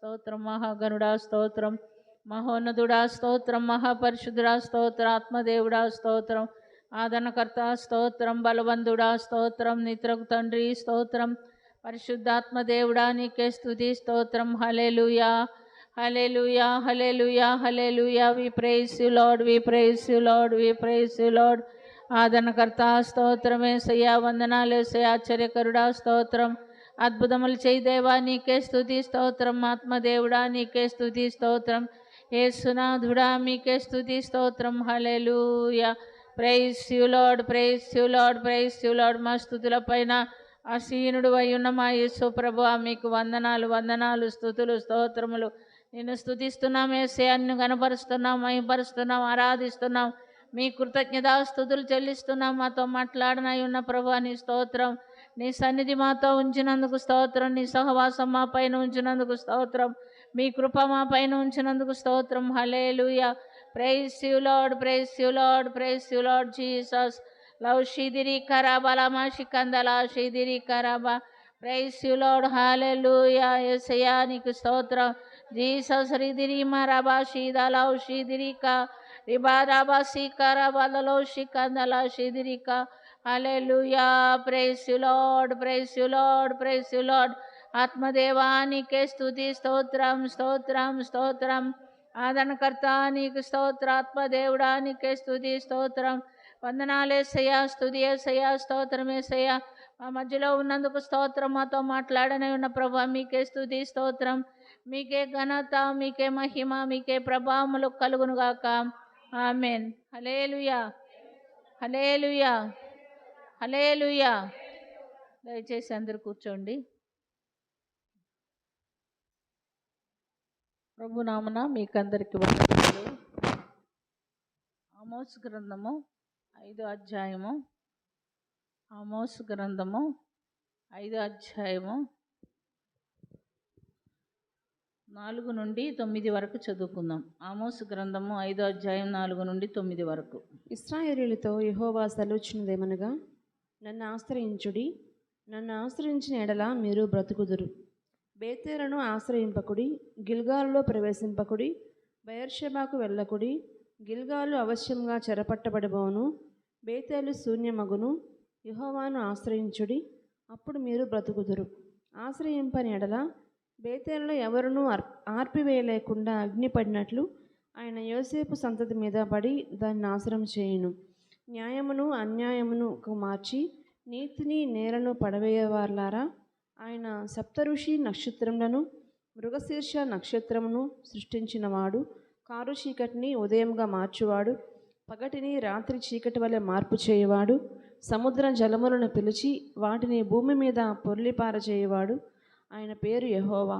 స్తోత్రం, మహాగణుడా స్తోత్రం, మహోన్నతుడా స్తోత్రం, మహాపరిశుద్ధుడా స్తోత్రం, ఆత్మదేవుడా స్తోత్రం, ఆదరణకర్త స్తోత్రం, బలవంతుడా స్తోత్రం, నిత్రకు తండ్రి స్తోత్రం, పరిశుద్ధాత్మదేవుడా నీకే స్తుతి స్తోత్రం. హల్లెలూయా, హల్లెలూయా, హల్లెలూయా, హల్లెలూయా. We praise you lord, we praise you lord, we praise you lord. ఆదరణకర్త స్తోత్రం, యేసయ్యా వందనాలు, యేసయ్యా ఆశ్చర్యకరుడా స్తోత్రం, అద్భుతములు చేయి దేవా నీకే స్తుతి స్తోత్రం, ఆత్మదేవుడా నీకే స్తుతి స్తోత్రం, యేసునాథుడా మీకే స్తుతి స్తోత్రం. హల్లెలూయా. Praise you lord, praise you lord, praise you lord. మా స్తుతుల పైన ఆసీనుడు అయి ఉన్న మా యేసు ప్రభువా మీకు వందనాలు, వందనాలు, స్తుతులు, స్తోత్రములు. నిన్ను స్తుతిస్తున్నాం యేసయ్యా, నిన్ను గణపరుస్తున్నాం, మహిమపరుస్తున్నాం, ఆరాధిస్తున్నాం, మీ కృతజ్ఞతా స్తుతులు చెల్లిస్తున్నాం. మాతో మాట్లాడనై ఉన్న ప్రభువా నీ స్తోత్రం, నీ సన్నిధి మాతో ఉంచినందుకు స్తోత్రం, నీ సహవాసం మా పైన ఉంచినందుకు స్తోత్రం, మీ కృప మా పైన ఉంచినందుకు స్తోత్రం. హల్లెలూయా. Praise you lord, praise you lord, praise you lord Jesus. Love షిదిరి కరాబా లమా షికందలా షిదిరి కరాబా. Praise you lord. హల్లెలూయా. యేసయ్యా నీకు స్తోత్రం. జీసస్ రిదిరి మరాబా షీదా లవ్ షిదిరికా రిబారాబా సీకారాబాలలో షికందలా షిదిరికా. హల్లెలూయా. Praise you lord, praise you lord, praise you lord. ఆత్మదేవా నీకే స్తుతి స్తోత్రం, స్తోత్రం, స్తోత్రం. ఆదరణకర్త నీకు స్తోత్ర, ఆత్మదేవుడా నీకే స్తుతి స్తోత్రం. వందనాలేసయ్యా, స్తుతి యేసయ్యా, స్తోత్రం యేసయ్యా. మా మధ్యలో ఉన్నందుకు స్తోత్రం, మాతో మాట్లాడనే ఉన్న ప్రభువా మీకే స్తుతి స్తోత్రం, మీకే ఘనత, మీకే మహిమ, మీకే ప్రభావములు కలుగునుగాక. ఆమేన్. హల్లెలూయా, హల్లెలూయా, హల్లెలూయా. దయచేసి అందరూ కూర్చోండి. ప్రభు నామన మీకందరికి వందనాలు. ఆమోస్ గ్రంథము 5వ అధ్యాయము, ఆమోస్ గ్రంథము 5వ అధ్యాయము 4 నుండి 9 వరకు చదువుకుందాం. ఆమోస్ గ్రంథము 5వ అధ్యాయం 4 నుండి 9 వరకు. ఇశ్రాయేలీయులతో యెహోవా సెలవిచ్చినదేమనగా, నన్ను ఆశ్రయించుడి, నన్ను ఆశ్రయించిన ఎడల మీరు బ్రతుకుదురు. బేతేలను ఆశ్రయింపకుడి, గిల్గాలులో ప్రవేశింపకుడి, బెయేర్షెబాకు వెళ్ళకుడి. గిల్గాలు అవశ్యంగా చెరపట్టబడబోను, బేతేలు శూన్యమగును. యెహోవాను ఆశ్రయించుడి, అప్పుడు మీరు బ్రతుకుదురు. ఆశ్రయింపని ఎడల బేతేలులో ఎవరునూ ఆర్పివేయలేకుండా అగ్నిపడినట్లు ఆయన యోసేపు సంతతి మీద పడి దాన్ని నాశనం చేయును. న్యాయమును అన్యాయమును మార్చి నీతిని నేరను పడవేయవార్లారా, ఆయన సప్తఋషి నక్షత్రములను మృగశీర్ష నక్షత్రమును సృష్టించినవాడు, కారు చీకటిని ఉదయంగా మార్చువాడు, పగటిని రాత్రి చీకటి వలె మార్పు చేయువాడు, సముద్ర జలములను పిలిచి వాటిని భూమి మీద పొర్లిపారచేయువాడు. ఆయన పేరు యెహోవా.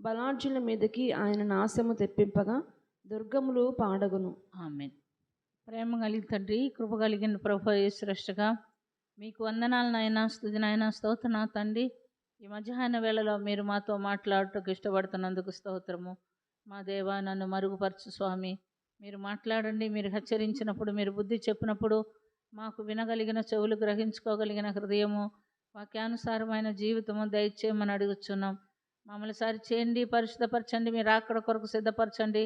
బలాఢ్యుల మీదకి ఆయన నాశము తెప్పింపగా దుర్గములు పాడగును. ఆమేన్. ప్రేమ కలిగిన తండ్రి, కృప కలిగిన ప్రభు యేసురక్షగా మీకు వందనాలు నాయనా, స్తుతి నాయనా, స్తోత్రం తండ్రి. ఈ మధ్యాహ్న వేళలో మీరు మాతో మాట్లాడటకు ఇష్టపడుతున్నందుకు స్తోత్రము. మా దేవా, నన్ను మరుగుపరచు స్వామి. మీరు మాట్లాడండి, మీరు హెచ్చరించినప్పుడు, మీరు బుద్ధి చెప్పినప్పుడు మాకు వినగలిగిన చెవులు, గ్రహించుకోగలిగిన హృదయము, వాక్యానుసారమైన జీవితము దయచేయమని అడుగుచున్నాం. మమ్మల్ని సరిచేయండి, పరిశుద్ధపరచండి, మీరు అక్కడ కొరకు సిద్ధపరచండి.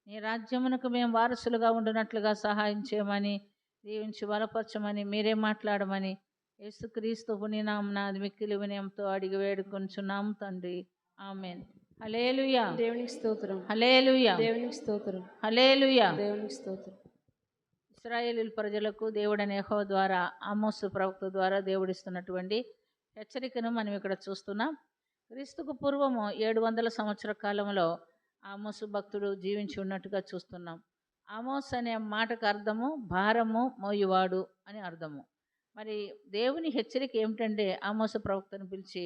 నీ రాజ్యమునకు మేము వారసులుగా ఉండినట్లుగా సహాయం చేయమని, దీవించి బలపరచమని, మీరే మాట్లాడమని యేసుక్రీస్తు పుణ్యనామమున మిక్కిలి వినయంతో అడిగి వేడుకొనుచున్నాం తండ్రి. ఆమేన్. హల్లెలూయా. దేవునికి స్తోత్రం. హల్లెలూయా. దేవునికి స్తోత్రం. హల్లెలూయా. దేవునికి స్తోత్రం. ఇశ్రాయేలు ప్రజలకు దేవుడైన యెహోవా ద్వారా, ఆమోసు ప్రవక్త ద్వారా దేవుడిస్తున్నటువంటి హెచ్చరికను మనం ఇక్కడ చూస్తున్నాం. క్రీస్తుకు పూర్వము 700 సంవత్సర కాలంలో ఆమోసు భక్తుడు జీవించి ఉన్నట్టుగా చూస్తున్నాం. ఆమోస్ అనే మాటకు అర్థము భారము మోయువాడు అని అర్థము. మరి దేవుని హెచ్చరిక ఏమిటంటే, ఆమోసు ప్రవక్తను పిలిచి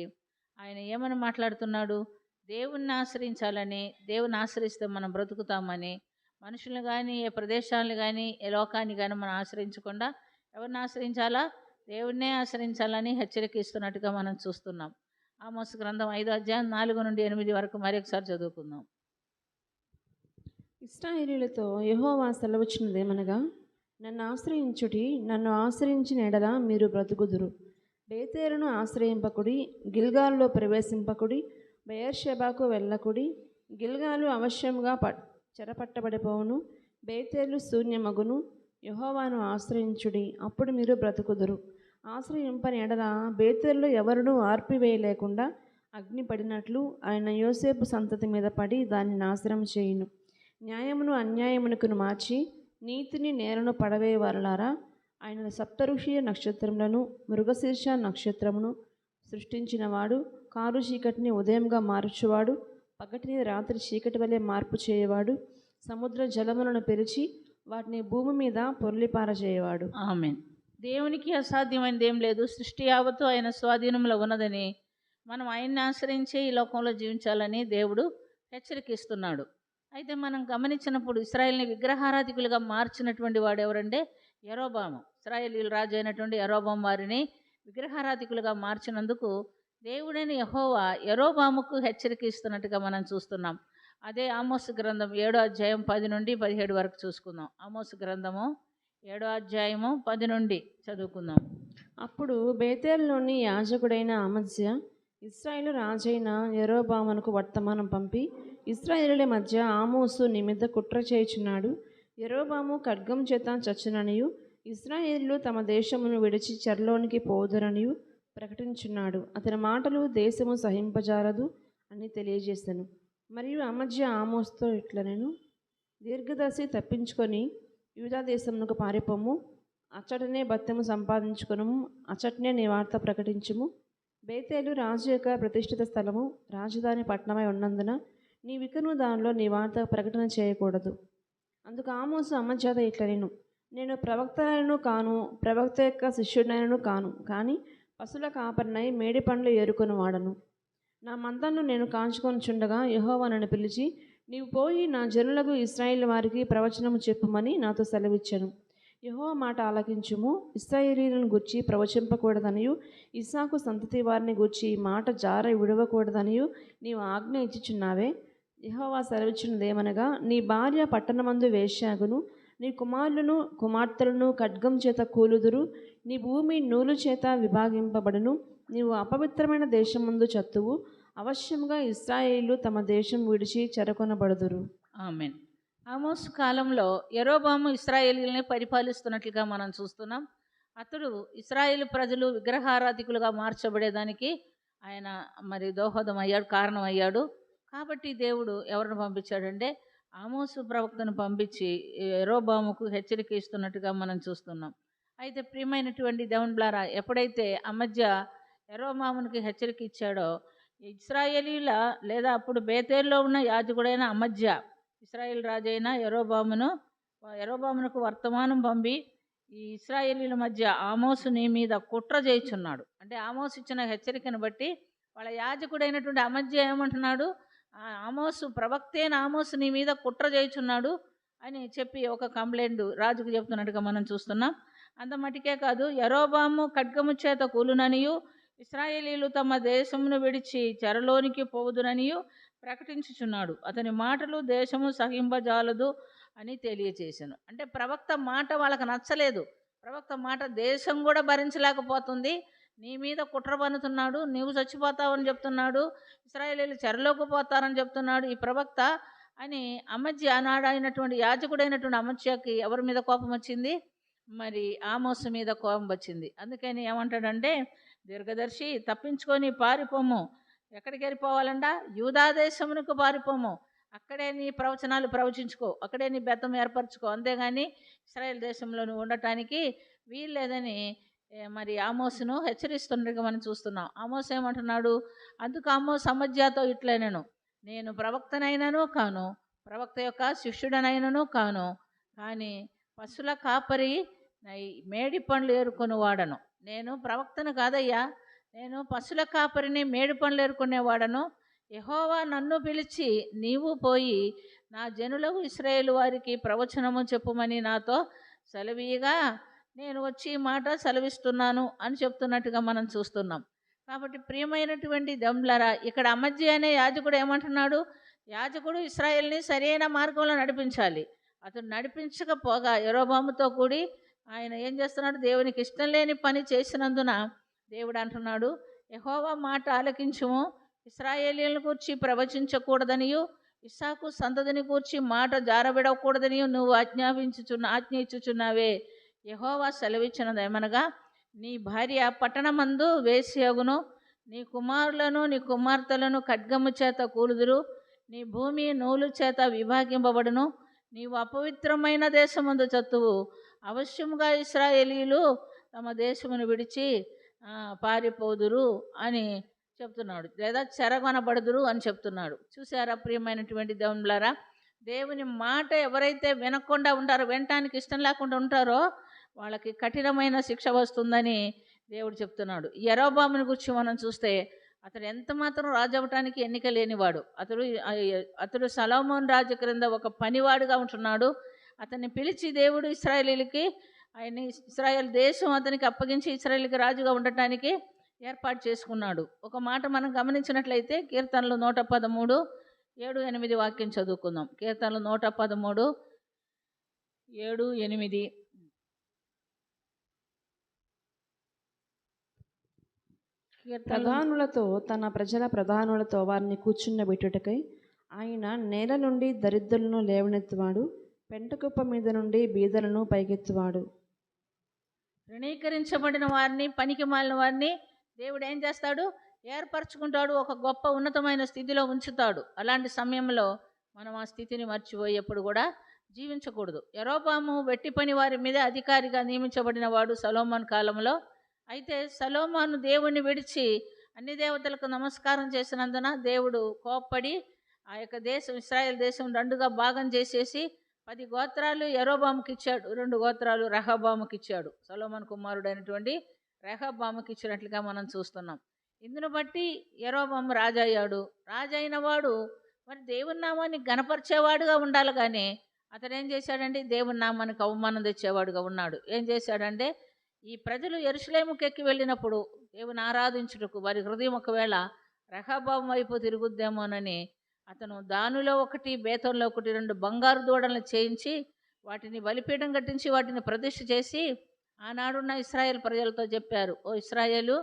ఆయన ఏమని మాట్లాడుతున్నాడు? దేవుణ్ణి ఆశ్రయించాలని, దేవుని ఆశ్రయిస్తే మనం బ్రతుకుతామని, మనుషులను కానీ, ఏ ప్రదేశాలను కానీ, ఏ లోకాన్ని కానీ మనం ఆశ్రయించకుండా ఎవరిని ఆశ్రయించాలా? దేవుణ్ణే ఆశ్రయించాలని హెచ్చరిక ఇస్తున్నట్టుగా మనం చూస్తున్నాం. ఆమోసు గ్రంథం 5వ అధ్యాయం 4 నుండి 8 వరకు మరొకసారి చదువుకుందాం. ఇశ్రాయేలీయులతో యెహోవా సెలవిచ్చినదేమనగా, నన్ను ఆశ్రయించుడి, నన్ను ఆశ్రయించిన ఎడల మీరు బ్రతుకుదురు. బేతేలును ఆశ్రయింపకుడి, గిల్గాలులో ప్రవేశింపకుడి, బెయేర్షెబాకు వెళ్ళకుడి. గిల్గాలు అవశ్యముగా చెరపట్టబడిపోవును, బేతేలు శూన్యమగును. యెహోవాను ఆశ్రయించుడి, అప్పుడు మీరు బ్రతుకుదురు. ఆశ్రయింపని ఎడల బేతేల్లో ఎవరునూ ఆర్పివేయలేకుండా అగ్ని పడినట్లు ఆయన యోసేపు సంతతి మీద పడి దాన్ని నాశనం చేయును. న్యాయమును అన్యాయమునకును మార్చి నీతిని నేరను పడవేయవారులారా, ఆయన సప్తఋషియ నక్షత్రములను మృగశీర్ష నక్షత్రమును సృష్టించినవాడు, కారు చీకటిని ఉదయంగా మార్చువాడు, పగటిని రాత్రి చీకటి వలె మార్పు చేయవాడు, సముద్ర జలములను పిలిచి వాటిని భూమి మీద పొర్లిపారజేయవాడు. ఆమేన్. దేవునికి అసాధ్యమైనది ఏం లేదు. సృష్టి యావత్తు ఆయన స్వాధీనంలో ఉన్నదని, మనం ఆయన్ని ఆశ్రయించే ఈ లోకంలో జీవించాలని దేవుడు హెచ్చరికిస్తున్నాడు. అయితే మనం గమనించినప్పుడు ఇశ్రాయేల్ని విగ్రహారాధికులుగా మార్చినటువంటి వాడు ఎవరంటే యరొబాము. ఇశ్రాయేలీయుల రాజు అయినటువంటి యరొబాము వారిని విగ్రహారాధికులుగా మార్చినందుకు దేవుడైన యెహోవా యరొబాముకు హెచ్చరిక ఇస్తున్నట్టుగా మనం చూస్తున్నాం. అదే ఆమోసు గ్రంథం 7వ అధ్యాయం 10 నుండి 17 వరకు చూసుకుందాం. ఆమోసు గ్రంథము 7వ అధ్యాయము 10 నుండి చదువుకుందాం. అప్పుడు బేతేలులోని యాజకుడైన అమజ్య ఇశ్రాయేలు రాజైన యరొబామునకు వర్తమానం పంపి, ఇశ్రాయేలుల మధ్య ఆమోసు నీ మీద కుట్ర చేయుచున్నాడు. యరొబాము ఖడ్గం చేత చచ్చుననియు ఇశ్రాయేలు తమ దేశమును విడిచి చెరలోనికి పోదురనియు ప్రకటించున్నాడు. అతని మాటలు దేశము సహింపజాలదు అని తెలియజేశాను. మరియు అమజ్య ఆమోస్తో ఇట్లనెను, దీర్ఘదర్శి తప్పించుకొని యూదా దేశమునకు పారిపోము, అచ్చటనే భత్యము సంపాదించుకొనుము, అచ్చటనే నీ వార్త ప్రకటించుము. బేతేలు రాజు యొక్క ప్రతిష్ఠిత స్థలము, రాజధాని పట్టణమై ఉన్నందున నీవికను దానిలో నీ వార్త ప్రకటన చేయకూడదు. అందుకు ఆమోసు అమజ్యతో ఇట్లనెను, నేను ప్రవక్తనైనను కాను, ప్రవక్త యొక్క శిష్యుడైనను కాను, కానీ పశుల కాపరినై మేడి పండ్లు ఏరుకొని వాడను. నా మందను నేను కాంచుకొనిచుండగా యెహోవా నన్ను పిలిచి, నీవు పోయి నా జనులకు ఇశ్రాయేలు వారికి ప్రవచనము చెప్పుమని నాతో సెలవిచ్చెను. యెహోవా మాట ఆలకించుము, ఇశ్రాయేలీయులను గూర్చి ప్రవచింపకూడదనియు ఇస్సాకు సంతతి వారిని గూర్చి ఈ మాట జార విడవకూడదనియు నీవు ఆజ్ఞ ఇచ్చుచున్నావే. యెహోవా సెలవిచ్చినదేమనగా, నీ భార్య పట్టణమందు వేశ్యాగును, నీ కుమారులను కుమార్తెలను ఖడ్గం చేత కూలుదురు, నీ భూమి నూలు చేత విభాగింపబడును, నీవు అపవిత్రమైన దేశమందు చత్తువు, అవశ్యముగా ఇశ్రాయేలు తమ దేశం విడిచి చెరకొనబడుదురు. ఆమేన్. ఆమోసు కాలంలో యరొబాము ఇశ్రాయేలీయుల్ని పరిపాలిస్తున్నట్లుగా మనం చూస్తున్నాం. అతడు ఇశ్రాయేలు ప్రజలు విగ్రహారాధికులుగా మార్చబడేదానికి ఆయన మరి దోహదం అయ్యాడు, కారణం అయ్యాడు. కాబట్టి దేవుడు ఎవరిని పంపించాడంటే ఆమోసు ప్రవక్తను పంపించి యరొబాముకు హెచ్చరిక ఇస్తున్నట్టుగా మనం చూస్తున్నాం. అయితే ప్రియమైనటువంటి దేవునిలారా, ఎప్పుడైతే అమజ్య యరొబామునికి హెచ్చరిక ఇచ్చాడో, ఇశ్రాయేలీయుల లేదా అప్పుడు బేతేల్లో ఉన్న యాజకుడైన అమజ్య ఇశ్రాయేల్ రాజైన యరొబామునకు వర్తమానం పంపి ఈ ఇశ్రాయేలీల మధ్య ఆమోసు నీ మీద కుట్ర చేయుచున్నాడు. అంటే ఆమోసు ఇచ్చిన హెచ్చరికను బట్టి వాళ్ళ యాజకుడైనటువంటి అమజ్య ఏమంటున్నాడు, ఆమోసు ప్రవక్తైన ఆమోసు నీ మీద కుట్ర చేయుచున్నాడు అని చెప్పి ఒక కంప్లైంట్ రాజుకు చెప్తున్నట్టుగా మనం చూస్తున్నాం. అంత మటుకే కాదు, యరొబాము ఖడ్గము చేత కూలుననియు ఇశ్రాయేలీలు తమ దేశమును విడిచి చెరలోనికి పోవుదుననియు ప్రకటించుచున్నాడు. అతని మాటలు దేశము సహింపజాలదు అని తెలియచేశాను. అంటే ప్రవక్త మాట వాళ్ళకి నచ్చలేదు. ప్రవక్త మాట దేశం కూడా భరించలేకపోతుంది. నీ మీద కుట్ర పన్నుతున్నాడు, నీవు చచ్చిపోతావని చెప్తున్నాడు, ఇశ్రాయేలీలు చెరలోకి పోతారని చెప్తున్నాడు ఈ ప్రవక్త అని అమజ్య ఆనాడైనటువంటి యాజకుడైనటువంటి అమజ్యకి ఎవరి మీద కోపం వచ్చింది? మరి ఆమోసు మీద కోపం వచ్చింది. అందుకని ఏమంటాడంటే, దీర్ఘదర్శి తప్పించుకొని పారిపోము. ఎక్కడికి వెళ్ళిపోవాలంట? యూదా దేశమునకు పారిపోము. అక్కడే నీ ప్రవచనాలు ప్రవచించుకో, అక్కడే నీ బెత్తం ఏర్పరచుకో, అంతేగాని ఇశ్రాయేల్ దేశంలో నువ్వు ఉండటానికి వీల్లేదని మరి ఆమోసును హెచ్చరిస్తున్నట్టుగా మనం చూస్తున్నాం. ఆమోసు ఏమంటున్నాడు? అందుకు ఆమోసు అమజ్యతో ఇట్లనెను, నేను ప్రవక్తనైనను కాను, ప్రవక్త యొక్క శిష్యుడనైనను కాను, కానీ పశుల కాపరి మేడి పండ్లు ఏరుకొని వాడను. నేను ప్రవక్తను కాదయ్యా, నేను పశుల కాపరిని మేడి పండ్లు ఏరుకునేవాడను. యెహోవా నన్ను పిలిచి నీవు పోయి నా జనులకు ఇశ్రాయేలు వారికి ప్రవచనము చెప్పుమని నాతో సెలవీయగా నేను వచ్చి ఈ మాట సెలవిస్తున్నాను అని చెప్తున్నట్టుగా మనం చూస్తున్నాం. కాబట్టి ప్రియమైనటువంటి దమ్లరా, ఇక్కడ అమజ్య అనే యాజకుడు ఏమంటున్నాడు? యాజకుడు ఇశ్రాయేల్ని సరైన మార్గంలో నడిపించాలి. అతను నడిపించకపోగా యరొబాముతో కూడి ఆయన ఏం చేస్తున్నాడు? దేవునికి ఇష్టం లేని పని చేసినందున దేవుడు అంటున్నాడు, యెహోవా మాట ఆలకించుము, ఇశ్రాయేలీయులను గురించి ప్రవచించకూడదనియు ఇస్సాకు సంతతిని కూర్చి మాట జారబిడకూడదని నువ్వు ఆజ్ఞ ఇచ్చుచున్నావే. యెహోవా సెలవిచ్చినదేమనగా, నీ భార్య పట్టణమందు వేశ్యగును, నీ కుమారులను నీ కుమార్తెలను ఖడ్గము చేత కూలుదురు, నీ భూమి నూలు చేత విభాగింపబడును, నీవు అపవిత్రమైన దేశమందు చత్తువు. అవశ్యముగా ఇశ్రాయేలీయులు తమ దేశమును విడిచి పారిపోదురు అని చెప్తున్నాడు, లేదా చెరగొనబడుదురు అని చెప్తున్నాడు. చూసారా ప్రియమైనటువంటి దేవునులారా, దేవుని మాట ఎవరైతే వినకుండా ఉంటారో, వినటానికి ఇష్టం లేకుండా ఉంటారో వాళ్ళకి కఠినమైన శిక్ష వస్తుందని దేవుడు చెప్తున్నాడు. యెరోబాముని గురించి మనం చూస్తే అతడు ఎంత మాత్రం రాజు అవ్వటానికి ఎన్నిక లేనివాడు. అతడు సొలొమోను రాజు క్రింద ఒక పనివాడుగా ఉంటున్నాడు. అతన్ని పిలిచి దేవుడు ఇశ్రాయేల్ దేశం అతనికి అప్పగించి ఇశ్రాయేలుకి రాజుగా ఉండటానికి ఏర్పాటు చేసుకున్నాడు. ఒక మాట మనం గమనించినట్లయితే కీర్తనలు 113, 7, 8 వాక్యం చదువుకుందాం. కీర్తనలు 113, 7, 8. ప్రధానులతో తన ప్రజల ప్రధానులతో వారిని కూర్చున్నబెట్టుటకై ఆయన నేల నుండి దరిద్రులను లేవనెత్తువాడు, పెంటకుప్ప మీద నుండి బీదలను పైకెత్తువాడు. తృణీకరించబడిన వారిని, పనికి మాలిన వారిని దేవుడు ఏం చేస్తాడు? ఏర్పరచుకుంటాడు, ఒక గొప్ప ఉన్నతమైన స్థితిలో ఉంచుతాడు. అలాంటి సమయంలో మనం ఆ స్థితిని మర్చిపోయేప్పుడు కూడా జీవించకూడదు. యెరోబాము వెట్టి పని వారి మీద అధికారిగా నియమించబడిన వాడు సొలొమోను కాలంలో. అయితే సొలొమోను దేవుణ్ణి విడిచి అన్ని దేవతలకు నమస్కారం చేసినందున దేవుడు కోప్పడి ఆ యొక్క దేశం, ఇశ్రాయేల్ దేశం రెండుగా భాగం చేసేసి 10 గోత్రాలు యెరోబాముకి ఇచ్చాడు, 2 గోత్రాలు రెహబాముకి ఇచ్చాడు. సొలొమోను కుమారుడైనటువంటి రెహబాముకి ఇచ్చినట్లుగా మనం చూస్తున్నాం. ఇందును బట్టి యెరోబాము రాజయ్యాడు. రాజైన వాడు మరి దేవుని నామాన్ని గణపరిచేవాడుగా ఉండాలి, కానీ అతడు ఏం చేశాడంటే దేవుని నామానికి అవమానం తెచ్చేవాడుగా ఉన్నాడు. ఏం చేశాడంటే, ఈ ప్రజలు యెరూషలేముకి ఎక్కి వెళ్ళినప్పుడు దేవుని ఆరాధించుటకు వారి హృదయం ఒకవేళ రెహబాము వైపు తిరుగుద్దేమోనని అతను దానిలో ఒకటి, బేతంలో ఒకటి 2 బంగారు దూడలను చేయించి వాటిని బలిపీఠం కట్టించి వాటిని ప్రతిష్ఠ చేసి ఆనాడున్న ఇశ్రాయేల్ ప్రజలతో చెప్పారు, ఓ ఇశ్రాయేలు,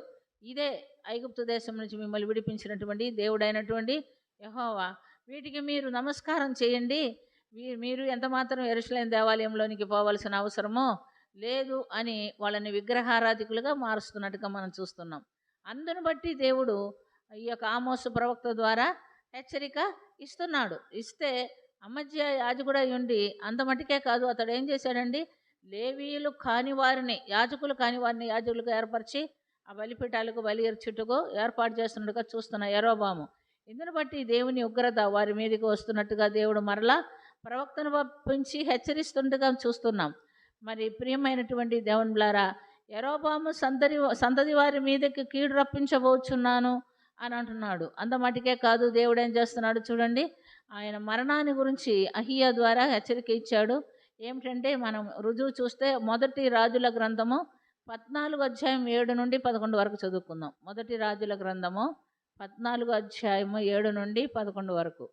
ఇదే ఐగుప్తు దేశం నుంచి మిమ్మల్ని విడిపించినటువంటి దేవుడైనటువంటి యెహోవా, వీటికి మీరు నమస్కారం చేయండి, మీరు ఎంత మాత్రం యెరూషలేము దేవాలయంలోనికి పోవాల్సిన అవసరమో లేదు అని వాళ్ళని విగ్రహారాధికులుగా మారుస్తున్నట్టుగా మనం చూస్తున్నాం. అందును బట్టి దేవుడు ఈ యొక్క ఆమోసు ప్రవక్త ద్వారా హెచ్చరిక ఇస్తున్నాడు. ఇస్తే అమధ్య యాజకుడై ఉండి అంతమటికే కాదు, అతడు ఏం చేశాడండి, లేవీయులు కాని వారిని, యాజకులు కాని వారిని యాజకులుగా ఏర్పరిచి ఆ బలిపీఠాలకు బలి ఇర్చుటకు ఏర్పాటు చేస్తున్నట్టుగా చూస్తున్న యెరోబాము. ఇందును బట్టి దేవుని ఉగ్రత వారి మీదకి వస్తున్నట్టుగా దేవుడు మరలా ప్రవక్తను పంపించి హెచ్చరిస్తుండగా చూస్తున్నాం. మరి ప్రియమైనటువంటి దేవునిలారా, యెరోబాము సంతతి వారి మీదకి కీడు రప్పించబోచున్నాను అని అంటున్నాడు. అంతమటికే కాదు, దేవుడు ఏం చేస్తున్నాడు చూడండి, ఆయన మరణాన్ని గురించి అహియా ద్వారా హెచ్చరిక ఇచ్చాడు. ఏమిటంటే, మనం రుజువు చూస్తే 1 రాజుల గ్రంథము 14 అధ్యాయం 7 నుండి 11 వరకు చదువుకుందాం. 1 రాజుల గ్రంథము 14 అధ్యాయము 7 నుండి 11 వరకు.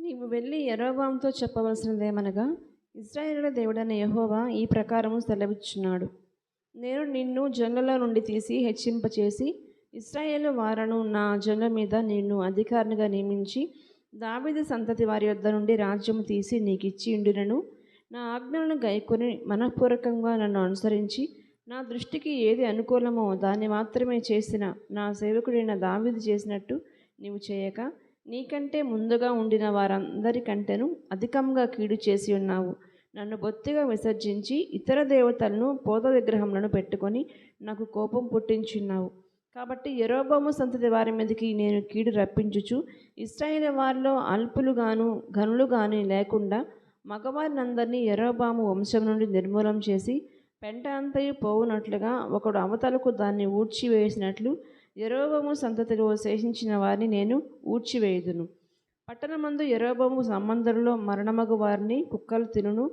నీవు వెళ్ళి యెరోబాముతో చెప్పవలసినదేమనగా, ఇశ్రాయేలుల దేవుడైన యెహోవా ఈ ప్రకారము సెలవిచ్చున్నాడు, నేను నిన్ను జనుల నుండి తీసి హెచ్చింపచేసి ఇశ్రాయేలు వారను నా జనుల మీద నిన్ను అధికారినిగా నియమించి దావీదు సంతతి వారి యొద్ద నుండి రాజ్యము తీసి నీకు ఇచ్చి ఉండినను, నా ఆజ్ఞలను గైకొని మనఃపూర్వకంగా నన్ను అనుసరించి నా దృష్టికి ఏది అనుకూలమో దాన్ని మాత్రమే చేసిన నా సేవకుడైన దావీదు చేసినట్టు నీవు చేయక, నీకంటే ముందుగా ఉండిన వారందరికంటేను అధికంగా కీడు చేసి ఉన్నావు. నన్ను బొత్తిగా విసర్జించి ఇతర దేవతలను, పోత విగ్రహములను పెట్టుకొని నాకు కోపం పుట్టించున్నావు. కాబట్టి యెరోబాము సంతతి వారి మీదకి నేను కీడు రప్పించుచు ఇశ్రాయేలు వారిలో అల్పులు గాను ఘనులు గాని లేకుండా మగవారినందరినీ యెరోబాము వంశం నుండి నిర్మూలం చేసి పెంట అంతయు పోవునట్లుగా ఒకడు అవతలకు దాన్ని ఊడ్చివేసినట్లు యెరోబాము సంతతిలో శేషించిన వారిని నేను ఊడ్చివేయుదును. పట్టణమందు యెరోబాము సంబంధులలో మరణమగు వారిని కుక్కలు తినును,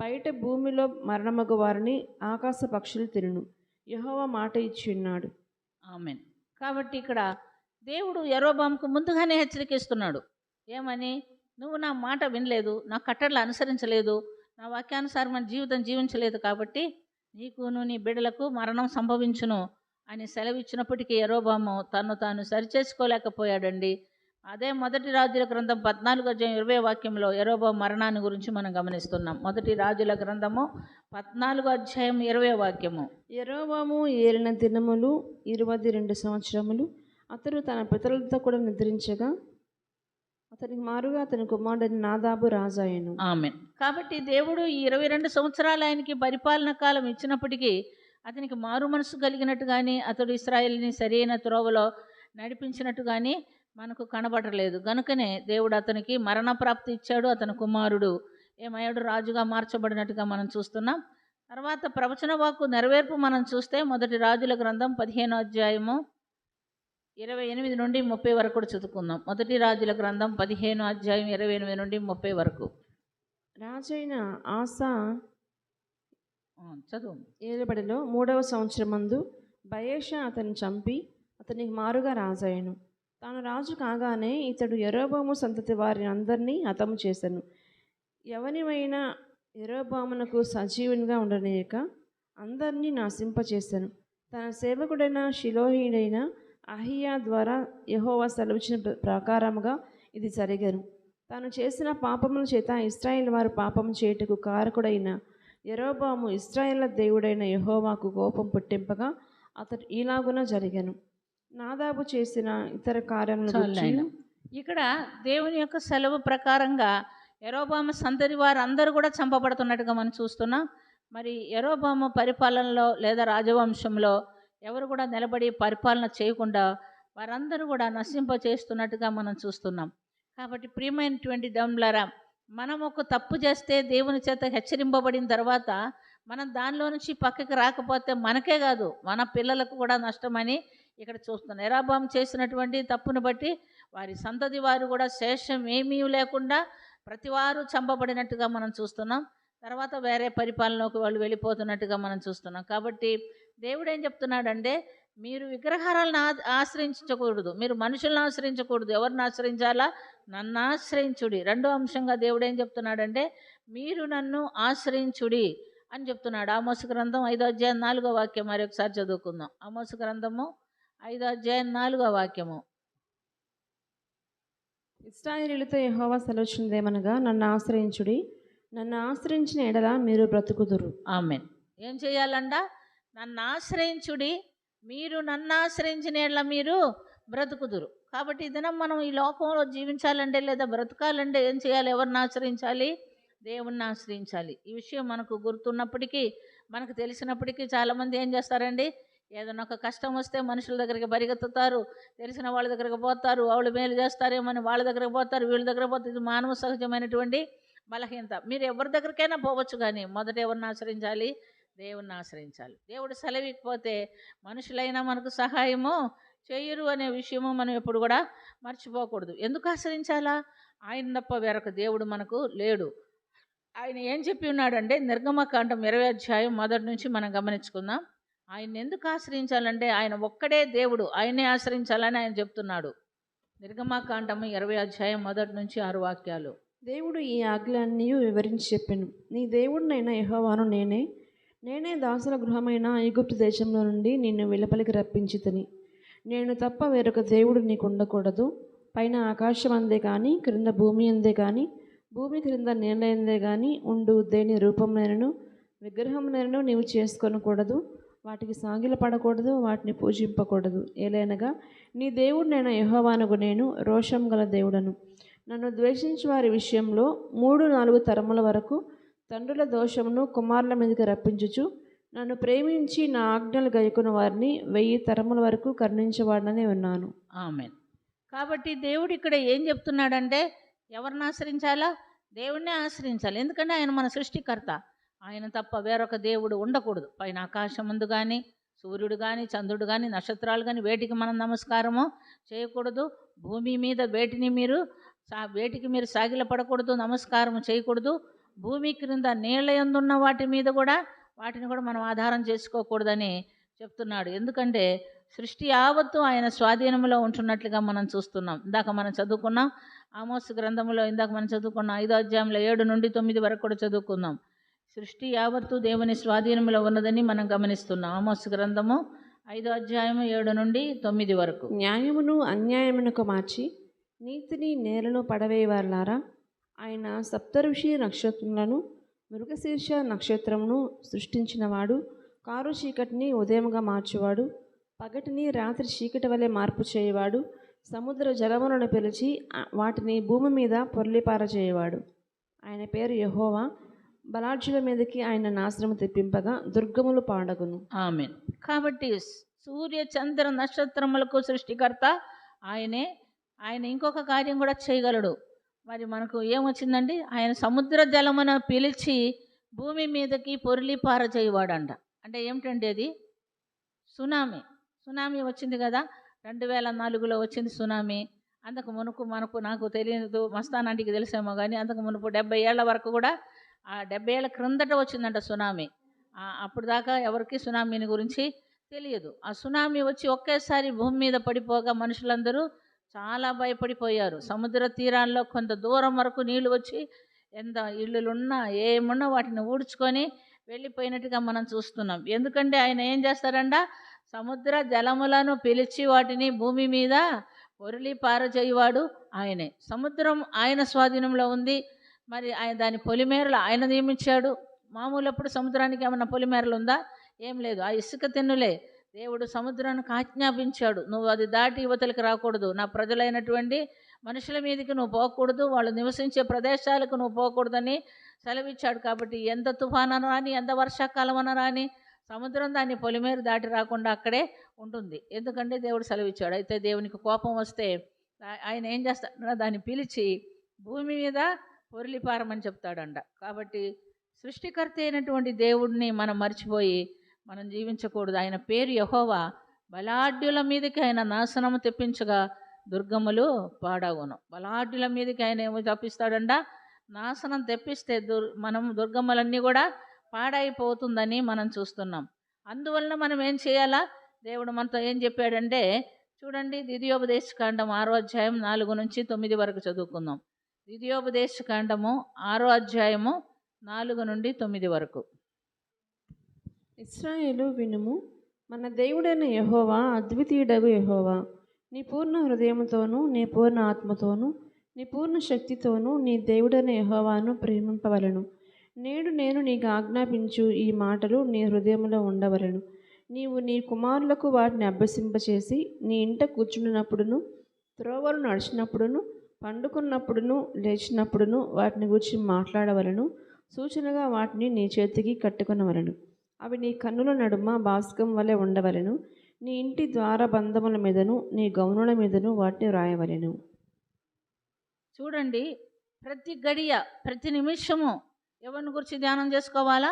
బయట భూమిలో మరణమగు వారిని ఆకాశ పక్షులు తినును. యెహోవా మాట ఇచ్చి ఉన్నాడు. ఆమేన్. కాబట్టి ఇక్కడ దేవుడు యెరోబాముకు ముందుగానే హెచ్చరికిస్తున్నాడు. ఏమని? నువ్వు నా మాట వినలేదు, నా కట్టడలు అనుసరించలేదు, నా వాక్యానుసారమైన జీవితం జీవించలేదు, కాబట్టి నీకును నీ బిడ్డలకు మరణం సంభవించును అని సెలవిచ్చినప్పటికీ యరొబాము తను తాను సరిచేసుకోలేకపోయాడండి. అదే మొదటి రాజుల గ్రంథం 14:20 యరొబాము మరణాన్ని గురించి మనం గమనిస్తున్నాం. మొదటి రాజుల గ్రంథము 14:20. యెరోబాము ఏలిన దినములు 22 సంవత్సరములు. అతడు తన పితరులతో కూడా నిద్రించగా అతనికి మారుగా అతని కుమారుడైన నాదాబు రాజాయను. ఆమేన్. కాబట్టి దేవుడు ఈ 22 సంవత్సరాలు ఆయనకి పరిపాలన కాలం ఇచ్చినప్పటికీ అతనికి మారు మనసు కలిగినట్టు కానీ అతడు ఇశ్రాయేలుని సరైన త్రోవలో నడిపించినట్టు కానీ మనకు కనబడలేదు. కనుకనే దేవుడు అతనికి మరణప్రాప్తి ఇచ్చాడు. అతని కుమారుడు ఏమయ్యాడు? రాజుగా మార్చబడినట్టుగా మనం చూస్తున్నాం. తర్వాత ప్రవచన వాక్కు నెరవేర్పు మనం చూస్తే మొదటి రాజుల గ్రంథం 15:28 నుండి 30 వరకు కూడా చదువుకుందాం. మొదటి రాజుల గ్రంథం 15:28 నుండి 30 వరకు. రాజైన ఆసా చదువు. ఏలుబడిలో 3వ సంవత్సరమందు బయేషా అతన్ని చంపి అతనికి మారుగా రాజాయను. తాను రాజు కాగానే ఇతడు యరొబాము సంతతి వారిని అందరినీ హతము చేశాను. ఎవనివైనా యరొబామునకు సజీవునిగా ఉండనీయక అందరినీ నాశింపచేశాను. తన సేవకుడైన షిలోహీడైన అహియా ద్వారా యెహోవా సెలవిచ్చిన ప్రకారముగా ఇది జరిగను. తాను చేసిన పాపముల చేత ఇశ్రాయేలు వారు పాపం చేయుటకు కారకుడైన యరొబాము ఇశ్రాయేళ్ల దేవుడైన యెహోవాకు కోపం పుట్టింపగా అతడు ఈలాగున జరిగను. నాదాబు చేసిన ఇతర కార్యములను గురించి ఇక్కడ దేవుని యొక్క సెలవు ప్రకారంగా యరొబాము సంతతి వారు అందరూ కూడా చంపబడుతున్నట్టుగా మనం చూస్తున్నాం. మరి యరొబాము పరిపాలనలో లేదా రాజవంశంలో ఎవరు కూడా నిలబడి పరిపాలన చేయకుండా వారందరూ కూడా నశింప చేస్తున్నట్టుగా మనం చూస్తున్నాం. కాబట్టి ప్రియమైనటువంటి దమ్ములారా, మనం ఒక తప్పు చేస్తే దేవుని చేత హెచ్చరింపబడిన తర్వాత మనం దానిలో నుంచి పక్కకి రాకపోతే మనకే కాదు మన పిల్లలకు కూడా నష్టమని ఇక్కడ చూస్తున్నాం. యరొబాము చేసినటువంటి తప్పును బట్టి వారి సంతతి వారు కూడా శేషం ఏమీ లేకుండా ప్రతివారు చంపబడినట్టుగా మనం చూస్తున్నాం. తర్వాత వేరే పరిపాలనలోకి వాళ్ళు వెళ్ళిపోతున్నట్టుగా మనం చూస్తున్నాం. కాబట్టి దేవుడు ఏం చెప్తున్నాడంటే, మీరు విగ్రహాలను ఆశ్రయించకూడదు, మీరు మనుషులను ఆశ్రయించకూడదు. ఎవరిని ఆశ్రయించాలా? నన్ను ఆశ్రయించుడి. రెండో అంశంగా దేవుడు ఏం చెప్తున్నాడంటే, మీరు నన్ను ఆశ్రయించుడి అని చెప్తున్నాడు. ఆమోసు గ్రంథం 5:4 మరి ఒకసారి చదువుకుందాం. ఆమోసు గ్రంథము 5:4. ఇశ్రాయేలీయులతో యెహోవా సెలవిచ్చినదేమనగా నన్ను ఆశ్రయించుడి, నన్ను ఆశ్రయించిన ఎడల మీరు బ్రతుకుదురు. ఆమేన్. ఏం చేయాలంట? నన్ను ఆశ్రయించుడి, మీరు నన్ను ఆశ్రయించిన ఎడల మీరు బ్రతుకుదురు. కాబట్టి ఈ దినం మనం ఈ లోకంలో జీవించాలంటే లేదా బ్రతకాలంటే ఏం చేయాలి? ఎవరిని ఆశ్రయించాలి? దేవుణ్ణి ఆశ్రయించాలి. ఈ విషయం మనకు గుర్తున్నప్పటికీ మనకు తెలిసినప్పటికీ చాలామంది ఏం చేస్తారండి? ఏదైనా ఒక కష్టం వస్తే మనుషుల దగ్గరికి పరిగెత్తుతారు, తెలిసిన వాళ్ళ దగ్గరికి పోతారు, వాళ్ళు మేలు చేస్తారేమని వాళ్ళ దగ్గరికి పోతారు, వీళ్ళ దగ్గర పోతే ఇది మానవ సహజమైనటువంటి బలహీనత. మీరు ఎవరి దగ్గరికైనా పోవచ్చు, కానీ మొదట ఎవరిని ఆశ్రయించాలి? దేవుణ్ణి ఆశ్రయించాలి. దేవుడు సెలవికపోతే మనుషులైనా మనకు సహాయము చేయరు అనే విషయము మనం ఎప్పుడు కూడా మర్చిపోకూడదు. ఎందుకు ఆశ్రయించాలా? ఆయన తప్ప వేరొక దేవుడు మనకు లేడు. ఆయన ఏం చెప్పి ఉన్నాడంటే, నిర్గమకాండం 20 నుంచి మనం గమనించుకుందాం. ఆయన ఎందుకు ఆశ్రయించాలంటే ఆయన ఒక్కడే దేవుడు, ఆయనే ఆశ్రయించాలని ఆయన చెప్తున్నాడు. నిర్గమకాండము 20 నుంచి 6 దేవుడు ఈ ఆజ్ఞలన్నీ వివరించి చెప్పెను. నీ దేవుడినైన యెహోవాను నేనే దాసుల గృహమైన ఐగుప్తు దేశంలో నుండి నిన్ను వెలుపలికి రప్పించితిని. నేను తప్ప వేరొక దేవుడు నీకు ఉండకూడదు. పైన ఆకాశం అందే కానీ క్రింద భూమి అందే కానీ భూమి క్రింద నేల అందే కానీ ఉండు దేని రూపంనైనను విగ్రహంనైనను నీవు చేసుకొనకూడదు. వాటికి సాగిల పడకూడదు, వాటిని పూజింపకూడదు. ఏలైనగా నీ దేవుడినైన యెహోవానగు నేను రోషం గల దేవుడను. నన్ను ద్వేషించు వారి విషయంలో 3-4 తరముల వరకు తండ్రుల దోషమును కుమారుల మీదకి రప్పించుచు నన్ను ప్రేమించి నా ఆజ్ఞలు గైకొన్న వారిని 1000 తరముల వరకు కరుణించేవాడనే ఉన్నాను. ఆమేన్. కాబట్టి దేవుడు ఇక్కడ ఏం చెప్తున్నాడంటే, ఎవరిని ఆశ్రయించాలా? దేవుణ్ణి ఆశ్రయించాలి. ఎందుకంటే ఆయన మన సృష్టికర్త. ఆయన తప్ప వేరొక దేవుడు ఉండకూడదు. పైన ఆకాశం ముందు కానీ సూర్యుడు కానీ చంద్రుడు కానీ నక్షత్రాలు కానీ వేటికి మనం నమస్కారము చేయకూడదు. భూమి మీద వేటికి మీరు సాగిల పడకూడదు, నమస్కారం చేయకూడదు. భూమి క్రింద నీళ్ళ యందున్న వాటిని కూడా మనం ఆధారం చేసుకోకూడదని చెప్తున్నాడు. ఎందుకంటే సృష్టి యావత్తు ఆయన స్వాధీనంలో ఉంటున్నట్లుగా మనం చూస్తున్నాం. ఇందాక మనం చదువుకున్నాం ఆమోసు గ్రంథంలో, 5 నుండి 9 వరకు కూడా చదువుకుందాం. సృష్టి యావత్తు దేవుని స్వాధీనంలో ఉన్నదని మనం గమనిస్తున్నాం. ఆమోసు గ్రంథము 5వ అధ్యాయము 7 నుండి 9 వరకు. న్యాయమును అన్యాయమునకు మార్చి నీతిని నేలను పడవేయవారులారా, ఆయన సప్తఋషి నక్షత్రములను మృగశీర్ష నక్షత్రమును సృష్టించినవాడు, కారు చీకటిని ఉదయముగా మార్చువాడు, పగటిని రాత్రి చీకటి వలె మార్పు చేయవాడు, సముద్ర జలములను పిలిచి వాటిని భూమి మీద పొర్లిపారచేయవాడు. ఆయన పేరు యెహోవా. బలాఢ్యుల మీదకి ఆయన నాశనము తెప్పింపగా దుర్గములు పాడగును. ఆమేన్. కాబట్టి సూర్య చంద్ర నక్షత్రములకు సృష్టికర్త ఆయనే. ఆయన ఇంకొక కార్యం కూడా చేయగలడు. మరి మనకు ఏమొచ్చిందండి? ఆయన సముద్ర జలమును పిలిచి భూమి మీదకి పొర్లి పారచేయవాడంట. అంటే ఏమిటండి అది? సునామీ వచ్చింది కదా, 2004లో వచ్చింది సునామీ. అంతకు మునుపు నాకు తెలియదు, మస్తానాంటికి తెలిసేమో కానీ అంతకు మునుపు 70 ఏళ్ల వరకు కూడా, ఆ 70 ఏళ్ల క్రిందట వచ్చిందంట సునామీ. అప్పుడు దాకా ఎవరికి సునామీని గురించి తెలియదు. ఆ సునామీ వచ్చి ఒకేసారి భూమి మీద పడిపోగా మనుషులందరూ చాలా భయపడిపోయారు. సముద్ర తీరాల్లో కొంత దూరం వరకు నీళ్లు వచ్చి ఎంత ఇళ్ళులున్నా ఏమున్నా వాటిని ఊడ్చుకొని వెళ్ళిపోయినట్టుగా మనం చూస్తున్నాం. ఎందుకంటే ఆయన ఏం చేస్తారంట? సముద్ర జలములను పిలిచి వాటిని భూమి మీద పొరలి పారచేయవాడు ఆయనే. సముద్రం ఆయన స్వాధీనంలో ఉంది. మరి ఆయన దాని పొలిమేరలు ఆయన నియమించాడు. మామూలప్పుడు సముద్రానికి ఏమన్నా పొలిమేరలు ఉందా? ఏం లేదు. ఆ ఇసుక తెన్నులే దేవుడు సముద్రానికి ఆజ్ఞాపించాడు, నువ్వు అది దాటి యువతలకు రాకూడదు, నా ప్రజలైనటువంటి మనుషుల మీదకి నువ్వు పోకూడదు, వాళ్ళు నివసించే ప్రదేశాలకు నువ్వు పోకూడదని సెలవిచ్చాడు. కాబట్టి ఎంత తుఫాను రాని, ఎంత వర్షాకాలం రాని, సముద్రం దాన్ని పొలిమేర దాటి రాకుండా అక్కడే ఉంటుంది. ఎందుకంటే దేవుడు సెలవిచ్చాడు. అయితే దేవునికి కోపం వస్తే ఆయన ఏం చేస్తాడు? దాన్ని పిలిచి భూమి మీద పొర్లిపారమని చెప్తాడంట. కాబట్టి సృష్టికర్త అయినటువంటి దేవుడిని మనం మర్చిపోయి మనం జీవించకూడదు. ఆయన పేరు యెహోవా. బలాఢ్యుల మీదకి ఆయన నాశనము తెప్పించగా దుర్గములు పాడవును. బలాఢ్యుల మీదకి ఆయన ఏమో తప్పిస్తాడంట, నాశనం తెప్పిస్తే మనం దుర్గములన్నీ కూడా పాడైపోతుందని మనం చూస్తున్నాం. అందువలన మనం ఏం చేయాలా? దేవుడు మనతో ఏం చెప్పాడంటే చూడండి, ద్వితీయోపదేశకాండం 6వ అధ్యాయం 4 నుంచి 9 వరకు చదువుకుందాం. ద్వితీయోపదేశకాండము 6వ అధ్యాయము 4 నుండి 9 వరకు. ఇశ్రాయేలు వినుము, మన దేవుడైన యెహోవా అద్వితీయుడగు యెహోవా. నీ పూర్ణ హృదయముతోనూ నీ పూర్ణ ఆత్మతోనూ నీ పూర్ణ శక్తితోనూ నీ దేవుడైన యెహోవాను ప్రేమింపవలను. నేడు నేను నీకు ఆజ్ఞాపించు ఈ మాటలు నీ హృదయంలో ఉండవలను. నీవు నీ కుమారులకు వాటిని అభ్యసింపచేసి నీ ఇంట కూర్చుండినప్పుడును, త్రోవలు నడిచినప్పుడును, పండుకున్నప్పుడును, లేచినప్పుడును వాటిని గురించి మాట్లాడవలను. సూచనగా వాటిని నీ చేతికి కట్టుకొనవలను. అవి నీ కన్నుల నడుమ భాస్కం వలె ఉండవలను. నీ ఇంటి ద్వారబంధముల మీదను నీ గౌనుల మీదను వాటిని వ్రాయవలెను. చూడండి, ప్రతి గడియ ప్రతి నిమిషము ఎవరిని గురించి ధ్యానం చేసుకోవాలా?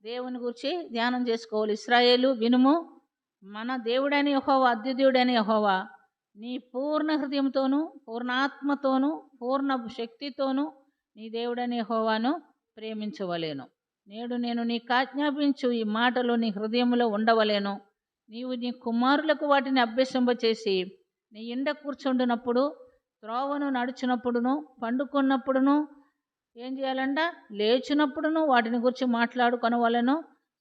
దేవుని గురించి ధ్యానం చేసుకోవాలి. ఇశ్రాయేలు వినుము, మన దేవుడని యెహోవా అద్వితీయుడని యెహోవా. నీ పూర్ణ హృదయంతోనూ పూర్ణాత్మతోనూ పూర్ణ శక్తితోనూ నీ దేవుడని యెహోవాను ప్రేమించవలేను. నేడు నేను నీకు ఆజ్ఞాపించు ఈ మాటలు నీ హృదయంలో ఉండవలేను. నీవు నీ కుమారులకు వాటిని అభ్యసింపచేసి నీ ఇంట కూర్చుండినప్పుడు, త్రోవను నడిచినప్పుడును, పండుకున్నప్పుడును ఏం చేయాలంట? లేచినప్పుడును వాటిని గురించి మాట్లాడుకొనవలెను.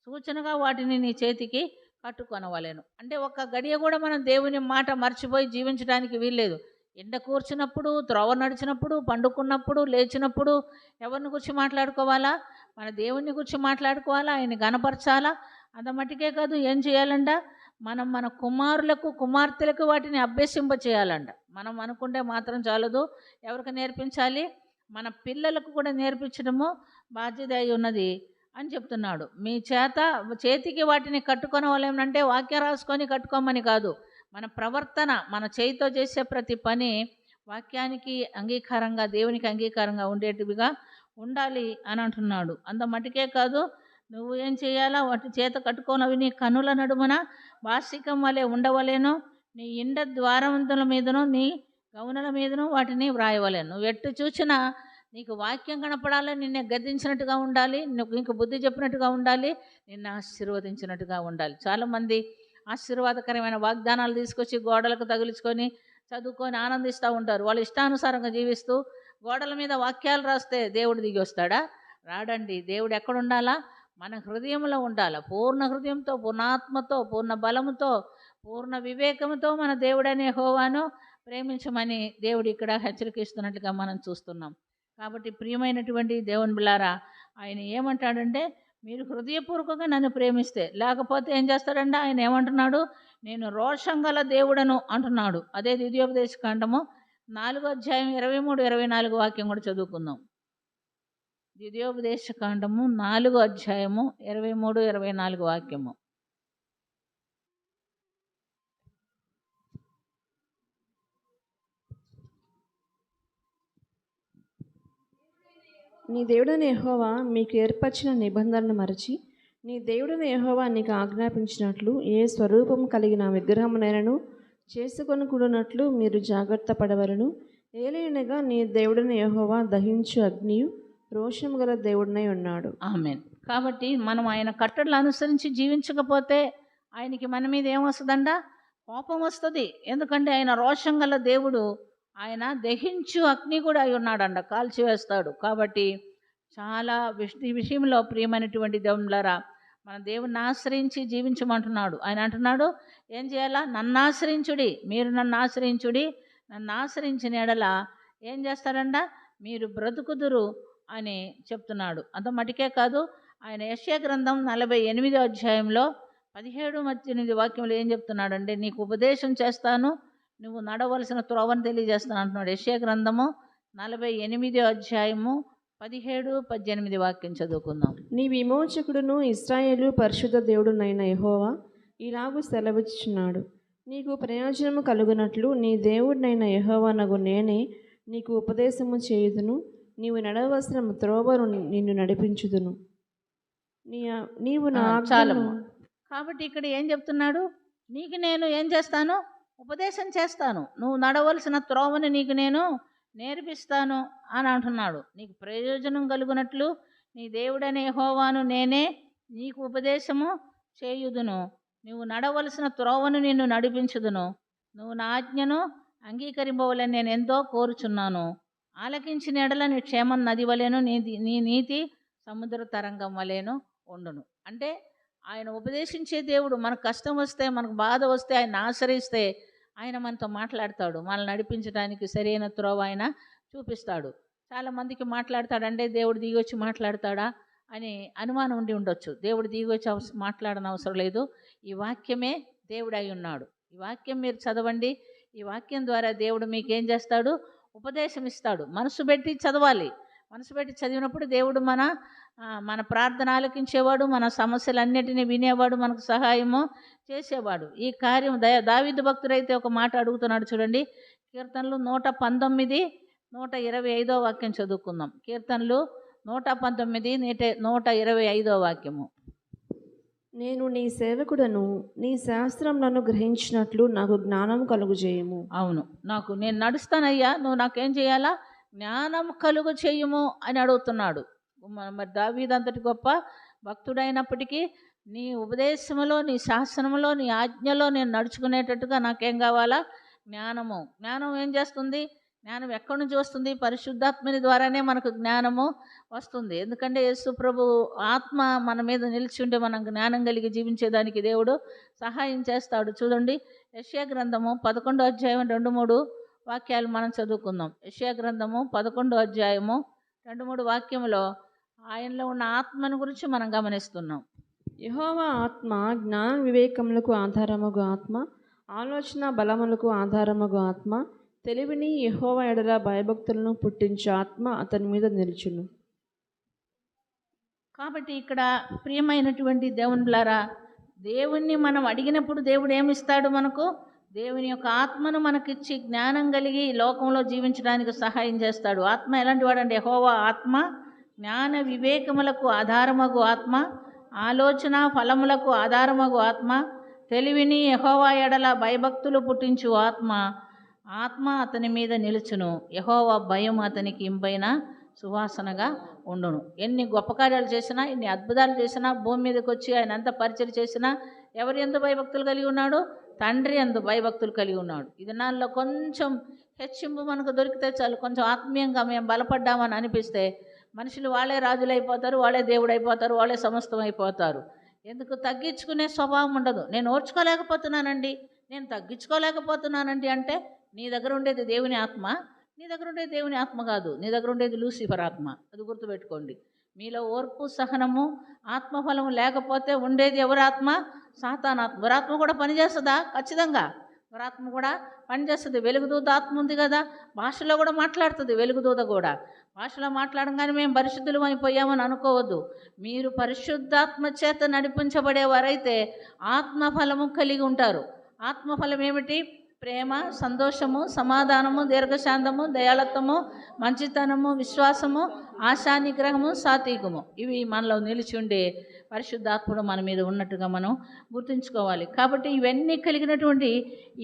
సూచనగా వాటిని నీ చేతికి కట్టుకొనవలెను. అంటే ఒక్క గడియ కూడా మనం దేవుని మాట మర్చిపోయి జీవించడానికి వీల్లేదు. ఎండ కూర్చున్నప్పుడు, త్రోవ నడిచినప్పుడు, పండుకున్నప్పుడు, లేచినప్పుడు ఎవరిని గురించి మాట్లాడుకోవాలా? మన దేవుని గురించి మాట్లాడుకోవాలా, ఆయన గణపరచాలా. అంత మట్టుకే కాదు, ఏం చేయాలంట? మనం మన కుమారులకు కుమార్తెలకు వాటిని అభ్యసింప చేయాలంట. మనం అనుకుంటే మాత్రం చాలదు, ఎవరికి నేర్పించాలి? మన పిల్లలకు కూడా నేర్పించడము బాధ్యత అయి ఉన్నది అని చెప్తున్నాడు. మీ చేతికి వాటిని కట్టుకొనవలేమంటే వాక్యం రాసుకొని కట్టుకోమని కాదు, మన ప్రవర్తన, మన చేతితో చేసే ప్రతి పని వాక్యానికి అంగీకారంగా, దేవునికి అంగీకారంగా ఉండేటివిగా ఉండాలి అని అంటున్నాడు. అంత మటుకే కాదు, నువ్వు ఏం చేయాలా? వాటి చేత కట్టుకోనవి నీ కన్నుల నడుమున వార్షికం వలె ఉండవలేను. నీ ఇండ ద్వారవంతుల మీదను నీ గౌనుల మీదను వాటిని వ్రాయవలేను. నువ్వు ఎట్టు చూసినా నీకు వాక్యం కనపడాలి, నిన్నే గద్దించినట్టుగా ఉండాలి, నీకు బుద్ధి చెప్పినట్టుగా ఉండాలి, నిన్ను ఆశీర్వదించినట్టుగా ఉండాలి. చాలామంది ఆశీర్వాదకరమైన వాగ్దానాలు తీసుకొచ్చి గోడలకు తగిలించుకొని చదువుకొని ఆనందిస్తూ ఉంటారు. వాళ్ళు ఇష్టానుసారంగా జీవిస్తూ గోడల మీద వాక్యాలు రాస్తే దేవుడు దిగి వస్తాడా? రాడండి. దేవుడు ఎక్కడ ఉండాలా? మన హృదయంలో ఉండాలి. పూర్ణ హృదయంతో, పూర్ణాత్మతో, పూర్ణ బలముతో పూర్ణ వివేకంతో మన దేవుడనే యెహోవాను ప్రేమించమని దేవుడు ఇక్కడ హెచ్చరికిస్తున్నట్లుగా మనం చూస్తున్నాం. కాబట్టి ప్రియమైనటువంటి దేవుని బిడ్డలారా, ఆయన ఏమంటాడంటే మీరు హృదయపూర్వకంగా నన్ను ప్రేమిస్తే, లేకపోతే ఏం చేస్తాడంటే ఆయన ఏమంటున్నాడు, నేను రోషం గల దేవుడను అంటున్నాడు. అదే ద్వితీయోపదేశ కాండము 4వ అధ్యాయం 23-24 వాక్యం కూడా చదువుకుందాం. ద్వితీయోపదేశ కాండము 4వ అధ్యాయము 23-24 వాక్యము. నీ దేవుడైన యెహోవా మీకు ఏర్పరిచిన నిబంధనను మరచి నీ దేవుడైన యెహోవా నీకు ఆజ్ఞాపించినట్లు ఏ స్వరూపం కలిగిన విగ్రహమునైనను చేసుకొనకూడనట్లు మీరు జాగ్రత్త పడవలను. ఏలైనగా నీ దేవుడైన యెహోవా దహించు అగ్నియు రోషము గల దేవుడినై ఉన్నాడు. ఆమేన్. కాబట్టి మనం ఆయన కట్టడలు అనుసరించి జీవించకపోతే ఆయనకి మన మీద ఏమొస్తుందంట? కోపం వస్తుంది. ఎందుకంటే ఆయన రోషం గల దేవుడు, ఆయన దహించు అగ్ని కూడా అయి ఉన్నాడంట, కాల్చివేస్తాడు. కాబట్టి చాలా ఈ విషయంలో ప్రియమైనటువంటి దేవుళ్ళారా, మన దేవుని ఆశ్రయించి జీవించమంటున్నాడు. ఆయన అంటున్నాడు ఏం చేయాలా? నన్ను ఆశ్రయించుడి, మీరు నన్ను ఆశ్రయించుడి, నన్ను ఆశ్రయించిన ఎడల ఏం చేస్తాడంట? మీరు బ్రతుకుదురు అని చెప్తున్నాడు. అంత మటుకే కాదు, ఆయన యెషయా గ్రంథం 48వ అధ్యాయంలో 17-18 వాక్యంలో ఏం చెప్తున్నాడంటే, నీకు ఉపదేశం చేస్తాను, నువ్వు నడవలసిన త్రోవను తెలియజేస్తాను అంటున్నాడు. యెషయా గ్రంథము 48వ అధ్యాయము 17-18 వాక్యం చదువుకుందాం. నీ విమోచకుడును ఇశ్రాయేలు పరిశుద్ధ దేవుడునైన యెహోవా ఇలాగూ సెలవిచ్చుచున్నాడు, నీకు ప్రయోజనము కలుగునట్లు నీ దేవుడినైన యెహోవానగు నేనే నీకు ఉపదేశము చేయుదును, నీవు నడవలసిన త్రోవను నిన్ను నడిపించుదును, నీవు నా చాలము. కాబట్టి ఇక్కడ ఏం చెప్తున్నాడు? నీకు నేను ఏం చేస్తాను? ఉపదేశం చేస్తాను, నువ్వు నడవలసిన త్రోవని నీకు నేను నేర్పిస్తాను అని అంటున్నాడు. నీకు ప్రయోజనం కలుగునట్లు నీ దేవుడనే యెహోవాను నేనే నీకు ఉపదేశము చేయుదును, నువ్వు నడవలసిన త్రోవను నిన్ను నడిపించుదును, నువ్వు నా ఆజ్ఞను అంగీకరింపవలని నేను ఎంతో కోరుచున్నాను, ఆలకించిన ఎడల నీ క్షేమం నది వలెను, నీ నీతి సముద్ర తరంగం వలెను ఉండును. అంటే ఆయన ఉపదేశించే దేవుడు. మనకు కష్టం వస్తే, మనకు బాధ వస్తే ఆయన ఆశ్రయిస్తే ఆయన మనతో మాట్లాడతాడు. మనల్ని నడిపించడానికి సరైన త్రోవ ఆయన చూపిస్తాడు. చాలామందికి మాట్లాడతాడంటే దేవుడు దిగి వచ్చి మాట్లాడతాడా అని అనుమానం ఉండి ఉండొచ్చు. దేవుడు దిగి వచ్చి మాట్లాడని అవసరం లేదు. ఈ వాక్యమే దేవుడు అయి ఉన్నాడు. ఈ వాక్యం మీరు చదవండి. ఈ వాక్యం ద్వారా దేవుడు మీకు ఏం చేస్తాడు? ఉపదేశం ఇస్తాడు. మనసు పెట్టి చదవాలి. మనసు పెట్టి చదివినప్పుడు దేవుడు మన ప్రార్థన ఆలకించేవాడు, మన సమస్యలన్నిటినీ వినేవాడు, మనకు సహాయము చేసేవాడు. ఈ కార్యం దావీదు భక్తుడైతే ఒక మాట అడుగుతున్నాడు చూడండి. కీర్తనలు 119, 125 వాక్యం చదువుకుందాం. కీర్తనలు 119, 125 వాక్యము. నేను నీ సేవకుడను, నీ శాస్త్రములను గ్రహించినట్లు నాకు జ్ఞానం కలుగు చేయము. అవును, నేను నడుస్తానయ్యా, నువ్వు నాకేం చేయాలా? జ్ఞానం కలుగు చేయుము అని అడుగుతున్నాడు. మరి దావీదు అంతటి గొప్ప భక్తుడైనప్పటికీ నీ ఉపదేశంలో, నీ శాసనంలో, నీ ఆజ్ఞలో నేను నడుచుకునేటట్టుగా నాకేం కావాలా? జ్ఞానము. జ్ఞానం ఏం చేస్తుంది? జ్ఞానం ఎక్కడి నుంచి వస్తుంది? పరిశుద్ధాత్మని ద్వారానే మనకు జ్ఞానము వస్తుంది. ఎందుకంటే యేసు ప్రభు ఆత్మ మన మీద నిలిచి ఉంటే మనం జ్ఞానం కలిగి జీవించేదానికి దేవుడు సహాయం చేస్తాడు. చూడండి, యెషయా గ్రంథము 11వ అధ్యాయం 2-3 వాక్యాలు మనం చదువుకుందాం. యెషయా గ్రంథము 11వ అధ్యాయము 2-3 వాక్యములో ఆయనలో ఉన్న ఆత్మను గురించి మనం గమనిస్తున్నాం. యెహోవా ఆత్మ జ్ఞాన వివేకములకు ఆధారముగు ఆత్మ, ఆలోచన బలములకు ఆధారముగు ఆత్మ, తెలివిని యెహోవా ఎడల భయభక్తులను పుట్టించే ఆత్మ అతని మీద నిలుచును. కాబట్టి ఇక్కడ ప్రియమైనటువంటి దేవునిలారా, దేవుణ్ణి మనం అడిగినప్పుడు దేవుడు ఏమిస్తాడు? మనకు దేవుని యొక్క ఆత్మను మనకిచ్చి జ్ఞానం కలిగి ఈ లోకంలో జీవించడానికి సహాయం చేస్తాడు. ఆత్మ ఎలాంటి వాడంటే యెహోవా ఆత్మ జ్ఞాన వివేకములకు ఆధారమగు ఆత్మ, ఆలోచన ఫలములకు ఆధారమగు ఆత్మ, తెలివిని యెహోవా ఎడల భయభక్తులు పుట్టించు ఆత్మ అతని మీద నిలుచును. యెహోవా భయం అతనికి ఇంపైన సువాసనగా ఉండును. ఎన్ని గొప్ప కార్యాలు చేసినా, ఎన్ని అద్భుతాలు చేసినా, భూమి మీదకి వచ్చి ఆయన ఎంత పరిచయం చేసినా ఎవరు ఎందు భయభక్తులు కలిగి ఉన్నాడు? తండ్రి ఎందు భయభక్తులు కలిగి ఉన్నాడు. ఈ దినాల్లో కొంచెం హెచ్చింపు మనకు దొరికితే చాలు, కొంచెం ఆత్మీయంగా మేము బలపడ్డామని అనిపిస్తే మనుషులు వాళ్ళే రాజులు అయిపోతారు, వాళ్ళే దేవుడు అయిపోతారు, వాళ్ళే సమస్తం అయిపోతారు. ఎందుకు? తగ్గించుకునే స్వభావం ఉండదు. నేను ఓర్చుకోలేకపోతున్నానండి, నేను తగ్గించుకోలేకపోతున్నానండి అంటే నీ దగ్గర ఉండేది దేవుని ఆత్మ, నీ దగ్గర ఉండేది దేవుని ఆత్మ కాదు, నీ దగ్గర ఉండేది లూసిఫర్ ఆత్మ. అది గుర్తుపెట్టుకోండి. మీలో ఓర్పు సహనము ఆత్మఫలము లేకపోతే ఉండేది ఎవరి ఆత్మ? సాతానాత్మ. ఎవరాత్మ కూడా పనిచేస్తుందా? ఖచ్చితంగా ఎవరాత్మ కూడా పనిచేస్తుంది. వెలుగుదూత ఆత్మ ఉంది కదా, భాషలో కూడా మాట్లాడుతుంది వెలుగుదూత కూడా. భాషలో మాట్లాడంగానే మేము పరిశుద్ధులం అయిపోయామని అనుకోవద్దు. మీరు పరిశుద్ధాత్మ చేత నడిపించబడేవారైతే ఆత్మఫలము కలిగి ఉంటారు. ఆత్మఫలం ఏమిటి? ప్రేమ, సంతోషము, సమాధానము, దీర్ఘశాంతము, దయాళత్వము, మంచితనము, విశ్వాసము, ఆశానిగ్రహము, సాత్వికము. ఇవి మనలో నిలిచి ఉండే పరిశుద్ధాత్ముడు మన మీద ఉన్నట్టుగా మనం గుర్తుంచుకోవాలి. కాబట్టి ఇవన్నీ కలిగినటువంటి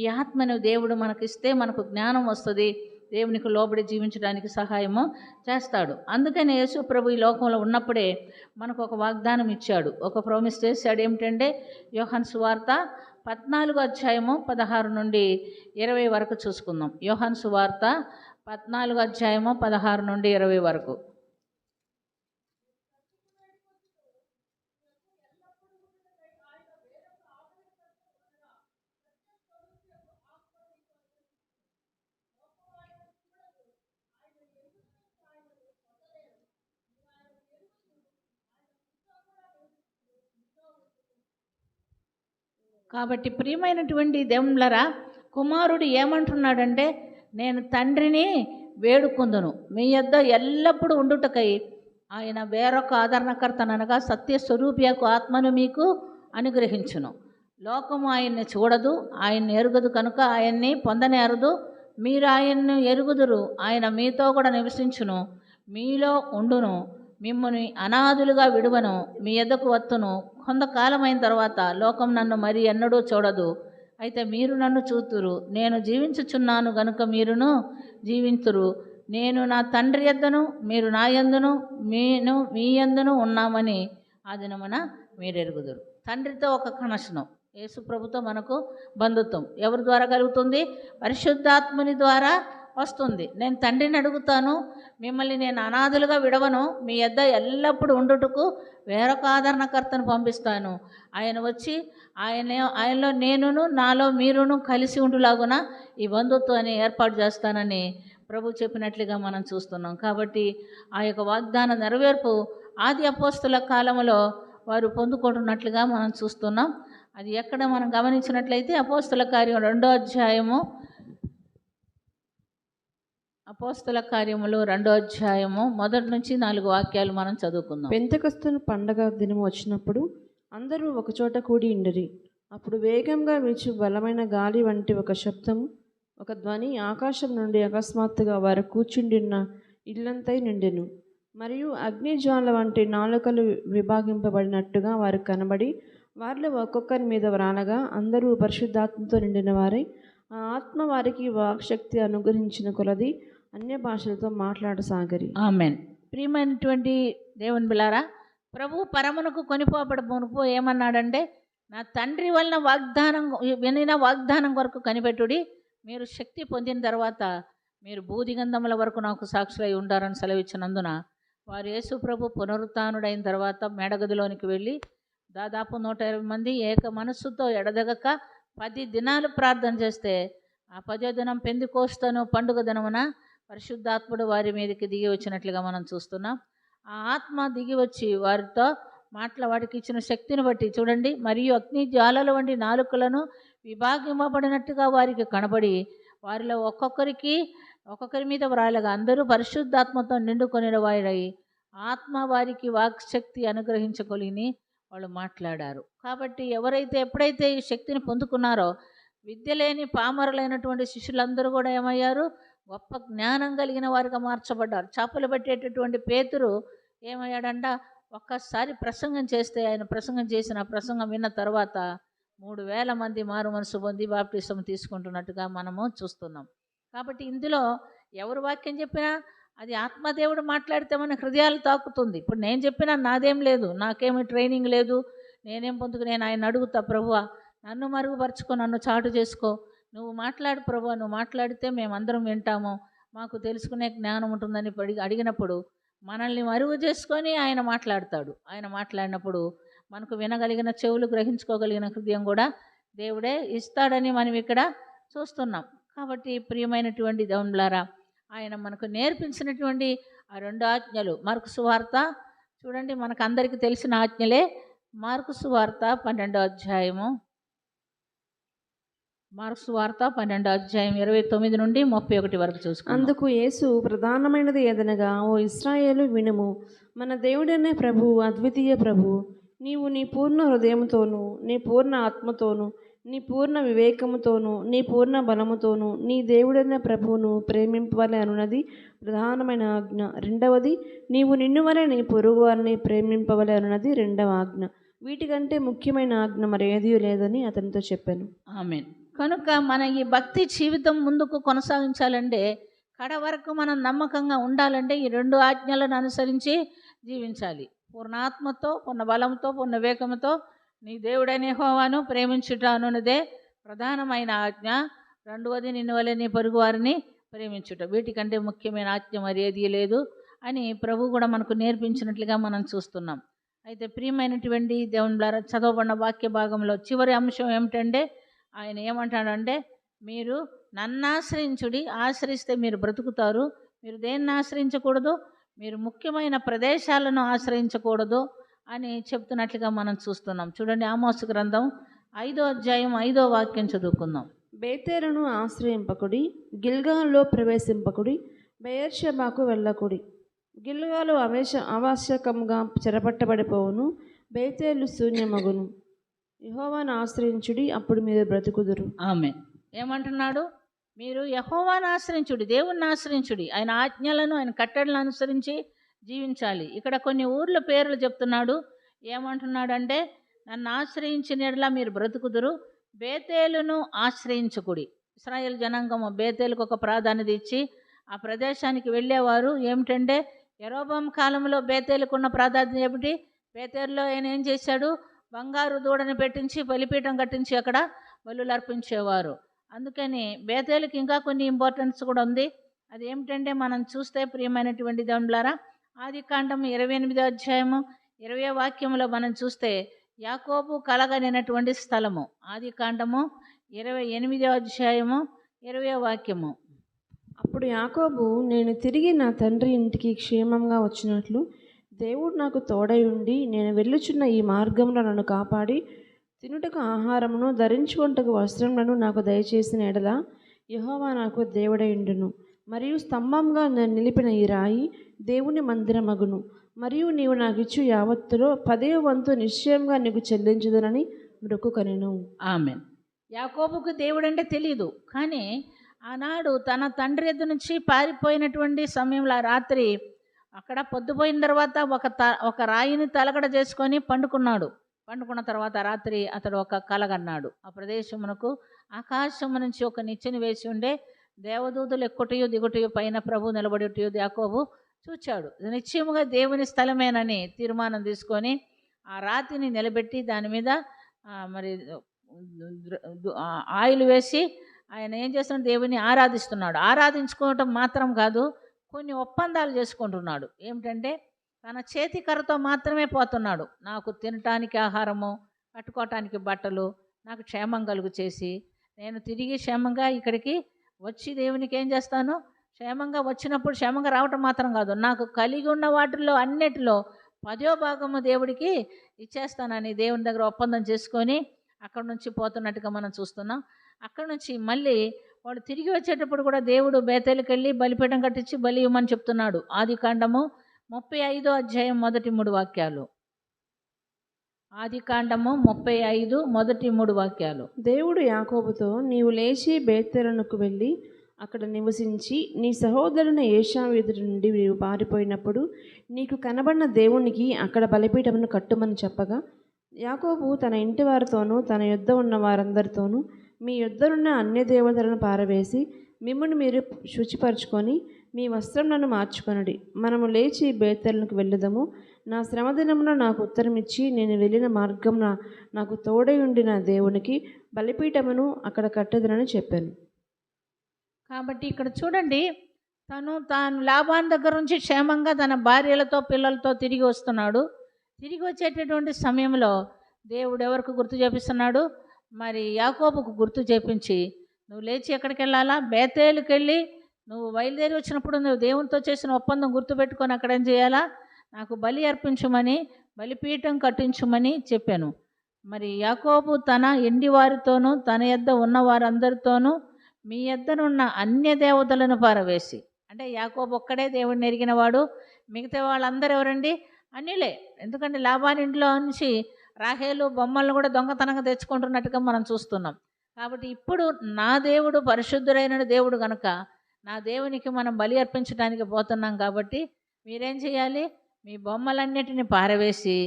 ఈ ఆత్మను దేవుడు మనకిస్తే మనకు జ్ఞానం వస్తుంది, దేవునికి లోబడి జీవించడానికి సహాయము చేస్తాడు. అందుకని యేసు ప్రభు ఈ లోకంలో ఉన్నప్పుడే మనకు ఒక వాగ్దానం ఇచ్చాడు, ఒక ప్రామిస్ చేశాడు. ఏమిటంటే యోహాను సువార్త 14 నుండి 20 వరకు చూసుకుందాం. యోహాను సువార్త 14 నుండి 20 వరకు. కాబట్టి ప్రియమైనటువంటి దేవుళ్ళరా, కుమారుడు ఏమంటున్నాడంటే, నేను తండ్రిని వేడుకుందును మీ యొద్ద ఎల్లప్పుడూ ఉండుటకై ఆయన వేరొక ఆదరణకర్తననగా సత్యస్వరూపియకు ఆత్మను మీకు అనుగ్రహించును. లోకము ఆయన్ని చూడదు, ఆయన్ని ఎరుగదు కనుక ఆయన్ని పొందనేరదు. మీరు ఆయన్ను ఎరుగుదురు, ఆయన మీతో కూడా నివసించును, మీలో ఉండును, మిమ్మల్ని అనాథులుగా విడువను, మీ యొద్దకు వత్తును. కొంతకాలమైన తర్వాత లోకం నన్ను మరి ఎన్నడూ చూడదు, అయితే మీరు నన్ను చూతురు. నేను జీవించుచున్నాను గనుక మీరును జీవింతురు. నేను నా తండ్రి యొద్దను, మీరు నా యందును, నేను మీ యందును ఉన్నామని ఆ దినమున మీరు ఎరుగుదురు. తండ్రితో ఒక కనెక్షను, యేసు ప్రభుతో మనకు బంధుత్వం ఎవరి ద్వారా కలుగుతుంది? పరిశుద్ధాత్మని ద్వారా వస్తుంది. నేను తండ్రిని అడుగుతాను, మిమ్మల్ని నేను అనాథులుగా విడవను, మీ యొద్ద ఎల్లప్పుడూ ఉండుటకు వేరొక ఆదరణకర్తను పంపిస్తాను. ఆయన వచ్చి ఆయనలో నేనును నాలో మీరును కలిసి ఉండులాగున ఈ బంధుత్వాన్ని ఏర్పాటు చేస్తానని ప్రభు చెప్పినట్లుగా మనం చూస్తున్నాం. కాబట్టి ఆ యొక్క వాగ్దాన నెరవేర్పు ఆది అపోస్తుల కాలంలో వారు పొందుకుంటున్నట్లుగా మనం చూస్తున్నాం. అది ఎక్కడ మనం గమనించినట్లయితే అపోస్తుల కార్యం 2వ అధ్యాయము, అపోస్తుల కార్యములు 2వ అధ్యాయము 1 నుంచి 4 వాక్యాలు మనం చదువుకుందాం. పెంతెకొస్తు పండగ దినము వచ్చినప్పుడు అందరూ ఒకచోట కూడి ఉండిరి. అప్పుడు వేగంగా వీచు బలమైన గాలి వంటి ఒక శబ్దము, ఒక ధ్వని ఆకాశం నుండి అకస్మాత్తుగా వారు కూర్చుండిన్న ఇల్లంతై నిండెను. మరియు అగ్నిజ్వాల వంటి నాలుకలు విభాగింపబడినట్టుగా వారు కనబడి వారిలో ఒక్కొక్కరి మీద వ్రాలగా అందరూ పరిశుద్ధాత్మతో నిండిన వారై ఆ ఆత్మ వారికి వాక్శక్తి అనుగ్రహించిన కొలది అన్య భాషలతో మాట్లాడసాగరి. ఆమెన్. ప్రియమైనటువంటి దేవుని బిలారా, ప్రభు పరమునకు కొనిపోబడ మునుపు ఏమన్నాడంటే, నా తండ్రి వలన వినిన వాగ్దానం కొరకు కనిపెట్టుడి, మీరు శక్తి పొందిన తర్వాత మీరు భూదిగంధముల వరకు నాకు సాక్షులై ఉండారని సెలవిచ్చినందున వారు యేసు ప్రభు పునరుత్థానుడైన తర్వాత మేడగదిలోనికి వెళ్ళి దాదాపు 120 మంది ఏక మనస్సుతో ఎడదగక 10 దినాలు ప్రార్థన చేస్తే ఆ 10వ దినం పెంతెకొస్తు పండుగ దినమున పరిశుద్ధాత్ముడు వారి మీదకి దిగి వచ్చినట్లుగా మనం చూస్తున్నాం. ఆ ఆత్మ దిగి వచ్చి వారితో వాడికి ఇచ్చిన శక్తిని బట్టి చూడండి, మరియు అగ్ని జ్వాలల వంటి నాలుకలను విభాగింపబడినట్టుగా వారికి కనబడి వారిలో ఒక్కొక్కరి మీద వ్రాయలుగా అందరూ పరిశుద్ధాత్మతో నిండుకొని వారై ఆత్మ వారికి వాక్శక్తి అనుగ్రహించగలిగి వాళ్ళు మాట్లాడారు. కాబట్టి ఎప్పుడైతే ఈ శక్తిని పొందుకున్నారో విద్య లేని పామరులైనటువంటి శిష్యులందరూ కూడా ఏమయ్యారు? గొప్ప జ్ఞానం కలిగిన వారిగా మార్చబడ్డారు. చేపలు పట్టేటటువంటి పేతురు ఏమయ్యాడంట? ఒక్కసారి ప్రసంగం చేస్తే ఆయన ప్రసంగం చేసిన ప్రసంగం విన్న తర్వాత 3000 మంది మారు మనసు పొంది బాప్టిసం తీసుకుంటున్నట్టుగా మనము చూస్తున్నాం. కాబట్టి ఇందులో ఎవరు వాక్యం చెప్పినా అది ఆత్మదేవుడు మాట్లాడితే మన హృదయాలు తాకుతుంది. ఇప్పుడు నేను చెప్పినా నాదేం లేదు, నాకేమి ట్రైనింగ్ లేదు, నేనేం నేను ఆయన అడుగుతా, ప్రభువా నన్ను మరుగుపరుచుకో, నన్ను చాటు చేసుకో, నువ్వు మాట్లాడు ప్రభువా, నువ్వు మాట్లాడితే మేమందరం వింటాము, మాకు తెలుసుకునే జ్ఞానం ఉంటుందని అడిగినప్పుడు మనల్ని మరుగు చేసుకొని ఆయన మాట్లాడతాడు. ఆయన మాట్లాడినప్పుడు మనకు వినగలిగిన చెవులు, గ్రహించుకోగలిగిన హృదయం కూడా దేవుడే ఇస్తాడని మనం ఇక్కడ చూస్తున్నాం. కాబట్టి ప్రియమైనటువంటి దేవులారా, ఆయన మనకు నేర్పించినటువంటి ఆ 2 ఆజ్ఞలు, మార్కు సువార్త చూడండి, మనకు అందరికీ తెలిసిన ఆజ్ఞలే. మార్కు సువార్త 12వ అధ్యాయము, మార్కు సువార్త 12వ అధ్యాయం 29 నుండి 31 వరకు చూసుకుందాం. అందుకు యేసు ప్రధానమైనది ఏదనగా, ఓ ఇశ్రాయేలు వినుము, మన దేవుడనే ప్రభువు, అద్వితీయ ప్రభువు. నీవు నీ పూర్ణ హృదయముతోనూ, నీ పూర్ణ ఆత్మతోనూ, నీ పూర్ణ వివేకముతోనూ, నీ పూర్ణ బలముతోనూ నీ దేవుడైన ప్రభువును ప్రేమింపవలె అనున్నది ప్రధానమైన ఆజ్ఞ. రెండవది, నీవు నిన్ను వలె నీ పొరుగు వారిని ప్రేమింపవలె అనున్నది రెండవ ఆజ్ఞ. వీటికంటే ముఖ్యమైన ఆజ్ఞ మరి ఏదీ లేదని అతనితో చెప్పాను. ఆమేన్. కనుక మన ఈ భక్తి జీవితం ముందుకు కొనసాగించాలంటే, కడ వరకు మనం నమ్మకంగా ఉండాలంటే ఈ 2 ఆజ్ఞలను అనుసరించి జీవించాలి. పూర్ణాత్మతో, పూర్ణ బలంతో, పూర్ణ వివేకంతో నీ దేవుడైన యెహోవాను ప్రేమించుట అనున్నదే ప్రధానమైన ఆజ్ఞ. రెండవది, నిన్ను వలె నీ పొరుగు వారిని ప్రేమించుట. వీటికంటే ముఖ్యమైన ఆజ్ఞ మరి ఏదీ లేదు అని ప్రభు కూడా మనకు నేర్పించినట్లుగా మనం చూస్తున్నాం. అయితే ప్రియమైనటువంటి దేవుని చదవబడిన వాక్య భాగంలో చివరి అంశం ఏమిటంటే, ఆయన ఏమంటాడంటే, మీరు నన్ను ఆశ్రయించుడి, ఆశ్రయిస్తే మీరు బ్రతుకుతారు. మీరు దేన్ని ఆశ్రయించకూడదు, మీరు ముఖ్యమైన ప్రదేశాలను ఆశ్రయించకూడదు అని చెప్తున్నట్లుగా మనం చూస్తున్నాం. చూడండి, ఆమోసు గ్రంథం 5వ అధ్యాయం 5వ వాక్యం చదువుకుందాం. బేతేలును ఆశ్రయింపకుడి, గిల్గాల్లో ప్రవేశింపకుడి, బెయేర్షెబాకు వెళ్ళకుడి. గిల్గాలు ఆవశ్యకంగా చెరపట్టబడిపోవును, బేతేలు శూన్యమగును. యెహోవాను ఆశ్రయించుడి, అప్పుడు మీరు బ్రతుకుదురు. ఆమేన్. ఏమంటున్నాడు? మీరు యెహోవాను ఆశ్రయించుడి, దేవుణ్ణి ఆశ్రయించుడి, ఆయన ఆజ్ఞలను, ఆయన కట్టడలను అనుసరించి జీవించాలి. ఇక్కడ కొన్ని ఊర్ల పేర్లు చెప్తున్నాడు. ఏమంటున్నాడంటే, నన్ను ఆశ్రయించిన యెడల మీరు బ్రతుకుదురు, బేతేలును ఆశ్రయించకుడి. ఇశ్రాయేల్ జనాంగము బేతేలుకు ఒక ప్రాధాన్యత ఇచ్చి ఆ ప్రదేశానికి వెళ్ళేవారు. ఏమిటంటే, యెరోబాము కాలంలో బేతేలుకు ఉన్న ప్రాధాన్యత ఏమిటి? బేతేలులో ఆయన ఏం చేశాడు? బంగారు దూడని పెట్టించి బలిపీఠం కట్టించి అక్కడ బలులు అర్పించేవారు. అందుకని బేతేలుకి ఇంకా కొన్ని ఇంపార్టెన్స్ కూడా ఉంది. అది ఏమిటంటే, మనం చూస్తే ప్రియమైనటువంటి దేవులారా, ఆదికాండం 28వ అధ్యాయము 20వ వాక్యంలో మనం చూస్తే యాకోబు కలగనినటువంటి స్థలము. ఆదికాండము 28వ అధ్యాయము 20వ వాక్యము. అప్పుడు యాకోబు, నేను తిరిగి నా తండ్రి ఇంటికి క్షేమంగా వచ్చినట్లు దేవుడు నాకు తోడై ఉండి, నేను వెళ్ళుచున్న ఈ మార్గంలో నన్ను కాపాడి, తినుటకు ఆహారమును, ధరించుకొనుటకు వస్త్రములను నాకు దయచేసిన ఎడల యెహోవా నాకు దేవుడై ఉండును. మరియు స్తంభంగా నేను నిలిపిన ఈ రాయి దేవుని మందిరమగును. మరియు నీవు నాకు ఇచ్చు యావత్తులో 10వ వంతు నిశ్చయంగా నీకు చెల్లించుదనని మొక్కుకొనెను. ఆమేన్. యాకోబుకు దేవుడు అంటే తెలియదు, కానీ ఆనాడు తన తండ్రి ఎద్దు నుంచి పారిపోయినటువంటి సమయంలో రాత్రి అక్కడ పొద్దుపోయిన తర్వాత ఒక రాయిని తలగడ చేసుకొని పండుకున్నాడు. పండుకున్న తర్వాత రాత్రి అతడు ఒక కలగన్నాడు. ఆ ప్రదేశమునకు ఆకాశము నుంచి ఒక నిచ్చెన వేసి ఉండే, దేవదూతలు ఎక్కుటయో దిగుటయో, పైన ప్రభు నిలబడిటయో యాకోబు చూచాడు. నిశ్చయముగా దేవుని స్థలమేనని తీర్మానం తీసుకొని ఆ రాతిని నిలబెట్టి దాని మీద మరి ఆయిల్ వేసి ఆయన ఏం చేస్తున్నాడు? దేవుని ఆరాధిస్తున్నాడు. ఆరాధించుకోవటం మాత్రం కాదు, కొన్ని ఒప్పందాలు చేసుకుంటున్నాడు. ఏమిటంటే, తన చేతి కర్రతో మాత్రమే పోతున్నాడు. నాకు తినటానికి ఆహారము, కట్టుకోవటానికి బట్టలు, నాకు క్షేమం కలుగు చేసి, నేను తిరిగి క్షేమంగా ఇక్కడికి వచ్చి దేవునికి ఏం చేస్తాను? క్షేమంగా వచ్చినప్పుడు క్షేమంగా రావటం మాత్రం కాదు, నాకు కలిగి ఉన్న వాటిల్లో అన్నిటిలో 10వ భాగము దేవుడికి ఇచ్చేస్తానని దేవుని దగ్గర ఒప్పందం చేసుకొని అక్కడ నుంచి పోతున్నట్టుగా మనం చూస్తున్నాం. అక్కడ నుంచి మళ్ళీ వాడు తిరిగి వచ్చేటప్పుడు కూడా దేవుడు బేతేలుకి వెళ్ళి బలిపీఠం కట్టించి బలి ఇవ్వమని చెప్తున్నాడు. ఆదికాండము 35వ అధ్యాయం మొదటి 3 వాక్యాలు. ఆదికాండము 35 మొదటి 3 వాక్యాలు. దేవుడు యాకోబుతో, నీవు లేచి బేతేలునకు వెళ్ళి అక్కడ నివసించి, నీ సహోదరుని ఏశావు ఎదుటి నుండి నీవు పారిపోయినప్పుడు నీకు కనబడిన దేవునికి అక్కడ బలిపీఠమును కట్టుమని చెప్పగా, యాకోబు తన ఇంటి వారితోనూ తన యొద్ద ఉన్న వారందరితోనూ, మీ యొద్దనున్న అన్య దేవతలను పారవేసి మిమ్మును మీరు శుచిపరచుకొని మీ వస్త్రములను మార్చుకొనుడి. మనము లేచి బేతేలునకు వెళ్ళుదము. నా శ్రమదినమున నాకు ఉత్తరమిచ్చి నేను వెళ్ళిన మార్గం నాకు తోడై ఉండిన దేవునికి బలిపీఠమును అక్కడ కట్టెదనని చెప్పాను. కాబట్టి ఇక్కడ చూడండి, తాను లాబాను దగ్గర నుంచి క్షేమంగా తన భార్యలతో పిల్లలతో తిరిగి వస్తున్నాడు. తిరిగి వచ్చేటటువంటి సమయంలో దేవుడు ఎవరికి గుర్తు చేపిస్తున్నాడు? మరి యాకోబుకు గుర్తు చేపించి, నువ్వు లేచి ఎక్కడికి వెళ్ళాలా, బేతేలుకి వెళ్ళి నువ్వు బయలుదేరి వచ్చినప్పుడు నువ్వు దేవునితో చేసిన ఒప్పందం గుర్తుపెట్టుకొని అక్కడ ఏం చేయాలా, నాకు బలి అర్పించమని, బలిపీఠం కట్టించమని చెప్పాను. మరి యాకోబు తన ఎండి వారితోనూ తన యొద్ద ఉన్న వారందరితోనూ మీ యొద్దనున్న అన్య దేవతలను పారవేసి, అంటే యాకోబు ఒక్కడే దేవుడిని ఎరిగినవాడు, మిగతా వాళ్ళందరూ ఎవరండి, అన్యులే. ఎందుకంటే లాబాను ఇంట్లో నుంచి రాహేలు బొమ్మలను కూడా దొంగతనంగా తెచ్చుకుంటున్నట్టుగా మనం చూస్తున్నాం. కాబట్టి ఇప్పుడు నా దేవుడు పరిశుద్ధుడైన దేవుడు కనుక నా దేవునికి మనం బలి అర్పించడానికి పోతున్నాం. కాబట్టి మీరేం చేయాలి, మీ బొమ్మలన్నిటిని పారవేసి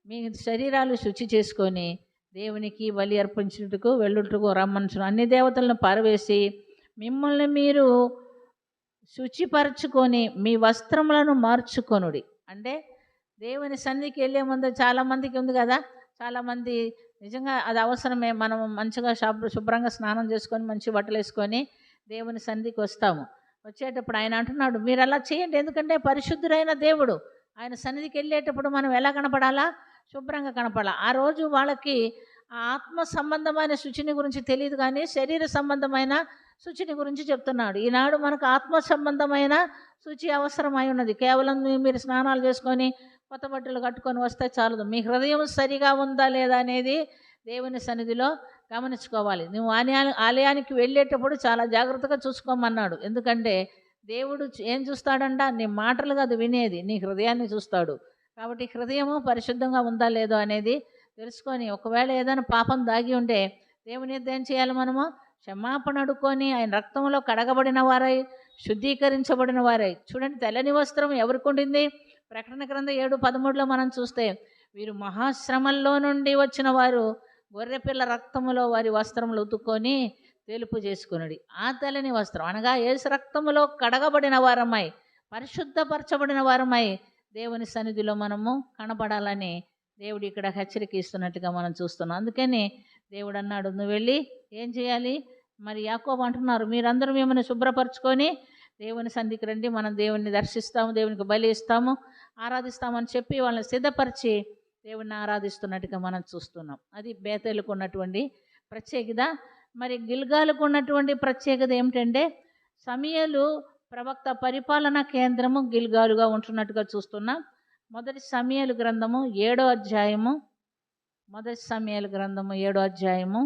మీ శరీరాలు శుచి చేసుకొని దేవునికి బలి అర్పించుటకు వెళ్ళుటకు రమ్మను. అన్ని దేవతలను పారవేసి మిమ్మల్ని మీరు శుచిపరచుకొని మీ వస్త్రములను మార్చుకొనుడి. అంటే దేవుని సన్నిధికి వెళ్ళే ముందు చాలామందికి ఉంది కదా, చాలామంది నిజంగా అది అవసరమే. మనం మంచిగా శుభ్రంగా స్నానం చేసుకొని మంచి బట్టలు వేసుకొని దేవుని సన్నిధికి వస్తాము. వచ్చేటప్పుడు ఆయన అంటున్నాడు, మీరు అలా చేయండి. ఎందుకంటే పరిశుద్ధుడైన దేవుడు, ఆయన సన్నిధికి వెళ్ళేటప్పుడు మనం ఎలా కనపడాలా, శుభ్రంగా కనపడాలా. ఆ రోజు వాళ్ళకి ఆ ఆత్మ సంబంధమైన శుచిని గురించి తెలియదు, కానీ శరీర సంబంధమైన శుచిని గురించి చెప్తున్నాడు. ఈనాడు మనకు ఆత్మ సంబంధమైన శుచి అవసరమై ఉన్నది. కేవలం మీరు స్నానాలు చేసుకొని కొత్త బట్టలు కట్టుకొని వస్తే చాలదు. మీ హృదయం సరిగా ఉందా లేదా అనేది దేవుని సన్నిధిలో గమనించుకోవాలి. నువ్వు ఆలయానికి వెళ్ళేటప్పుడు చాలా జాగ్రత్తగా చూసుకోమన్నాడు. ఎందుకంటే దేవుడు ఏం చూస్తాడంట, నీ మాటలు కాదు వినేది, నీ హృదయాన్ని చూస్తాడు. కాబట్టి హృదయము పరిశుద్ధంగా ఉందా లేదో అనేది తెలుసుకొని, ఒకవేళ ఏదైనా పాపం దాగి ఉంటే దేవుని యొద్ద ఏం చేయాలి, మనము క్షమాపణ అడుక్కొని ఆయన రక్తంలో కడగబడిన వారై శుద్ధీకరించబడిన వారై. చూడండి, తెల్లని వస్త్రం ఎవరికి ఉండింది, ప్రకటన గ్రంథం 7:13 మనం చూస్తే, వీరు మహాశ్రమల్లో నుండి వచ్చిన వారు గొర్రెపిల్ల రక్తములో వారి వస్త్రములు ఉతుక్కొని తెలుపు చేసుకునుడి. ఆ తెల్లని వస్త్రం అనగా యేసు రక్తములో కడగబడిన వారమై పరిశుద్ధపరచబడిన వారమై దేవుని సన్నిధిలో మనము కనపడాలని దేవుడు ఇక్కడ హెచ్చరిక ఇస్తున్నట్టుగా మనం చూస్తున్నాం. అందుకని దేవుడు అన్నాడు, నువ్వు వెళ్ళి ఏం చేయాలి, మరి యాకోబు అంటున్నారు, మీరందరూ మిమ్మల్ని శుభ్రపరచుకొని దేవుని సన్నిధికి రండి, మనం దేవుని దర్శిస్తాము, దేవునికి బలి ఇస్తాము, ఆరాధిస్తామని చెప్పి వాళ్ళని సిద్ధపరిచి దేవుణ్ణి ఆరాధిస్తున్నట్టుగా మనం చూస్తున్నాం. అది బేతేలుకు ఉన్నటువంటి ప్రత్యేకత. మరి గిల్గాలకు ఉన్నటువంటి ప్రత్యేకత ఏమిటంటే, సమూయేలు ప్రవక్త పరిపాలనా కేంద్రము గిల్గాలుగా ఉంటున్నట్టుగా చూస్తున్నాం. మొదటి సమూయేలు గ్రంథము 7వ అధ్యాయము, మొదటి సమూయేలు గ్రంథము 7వ అధ్యాయము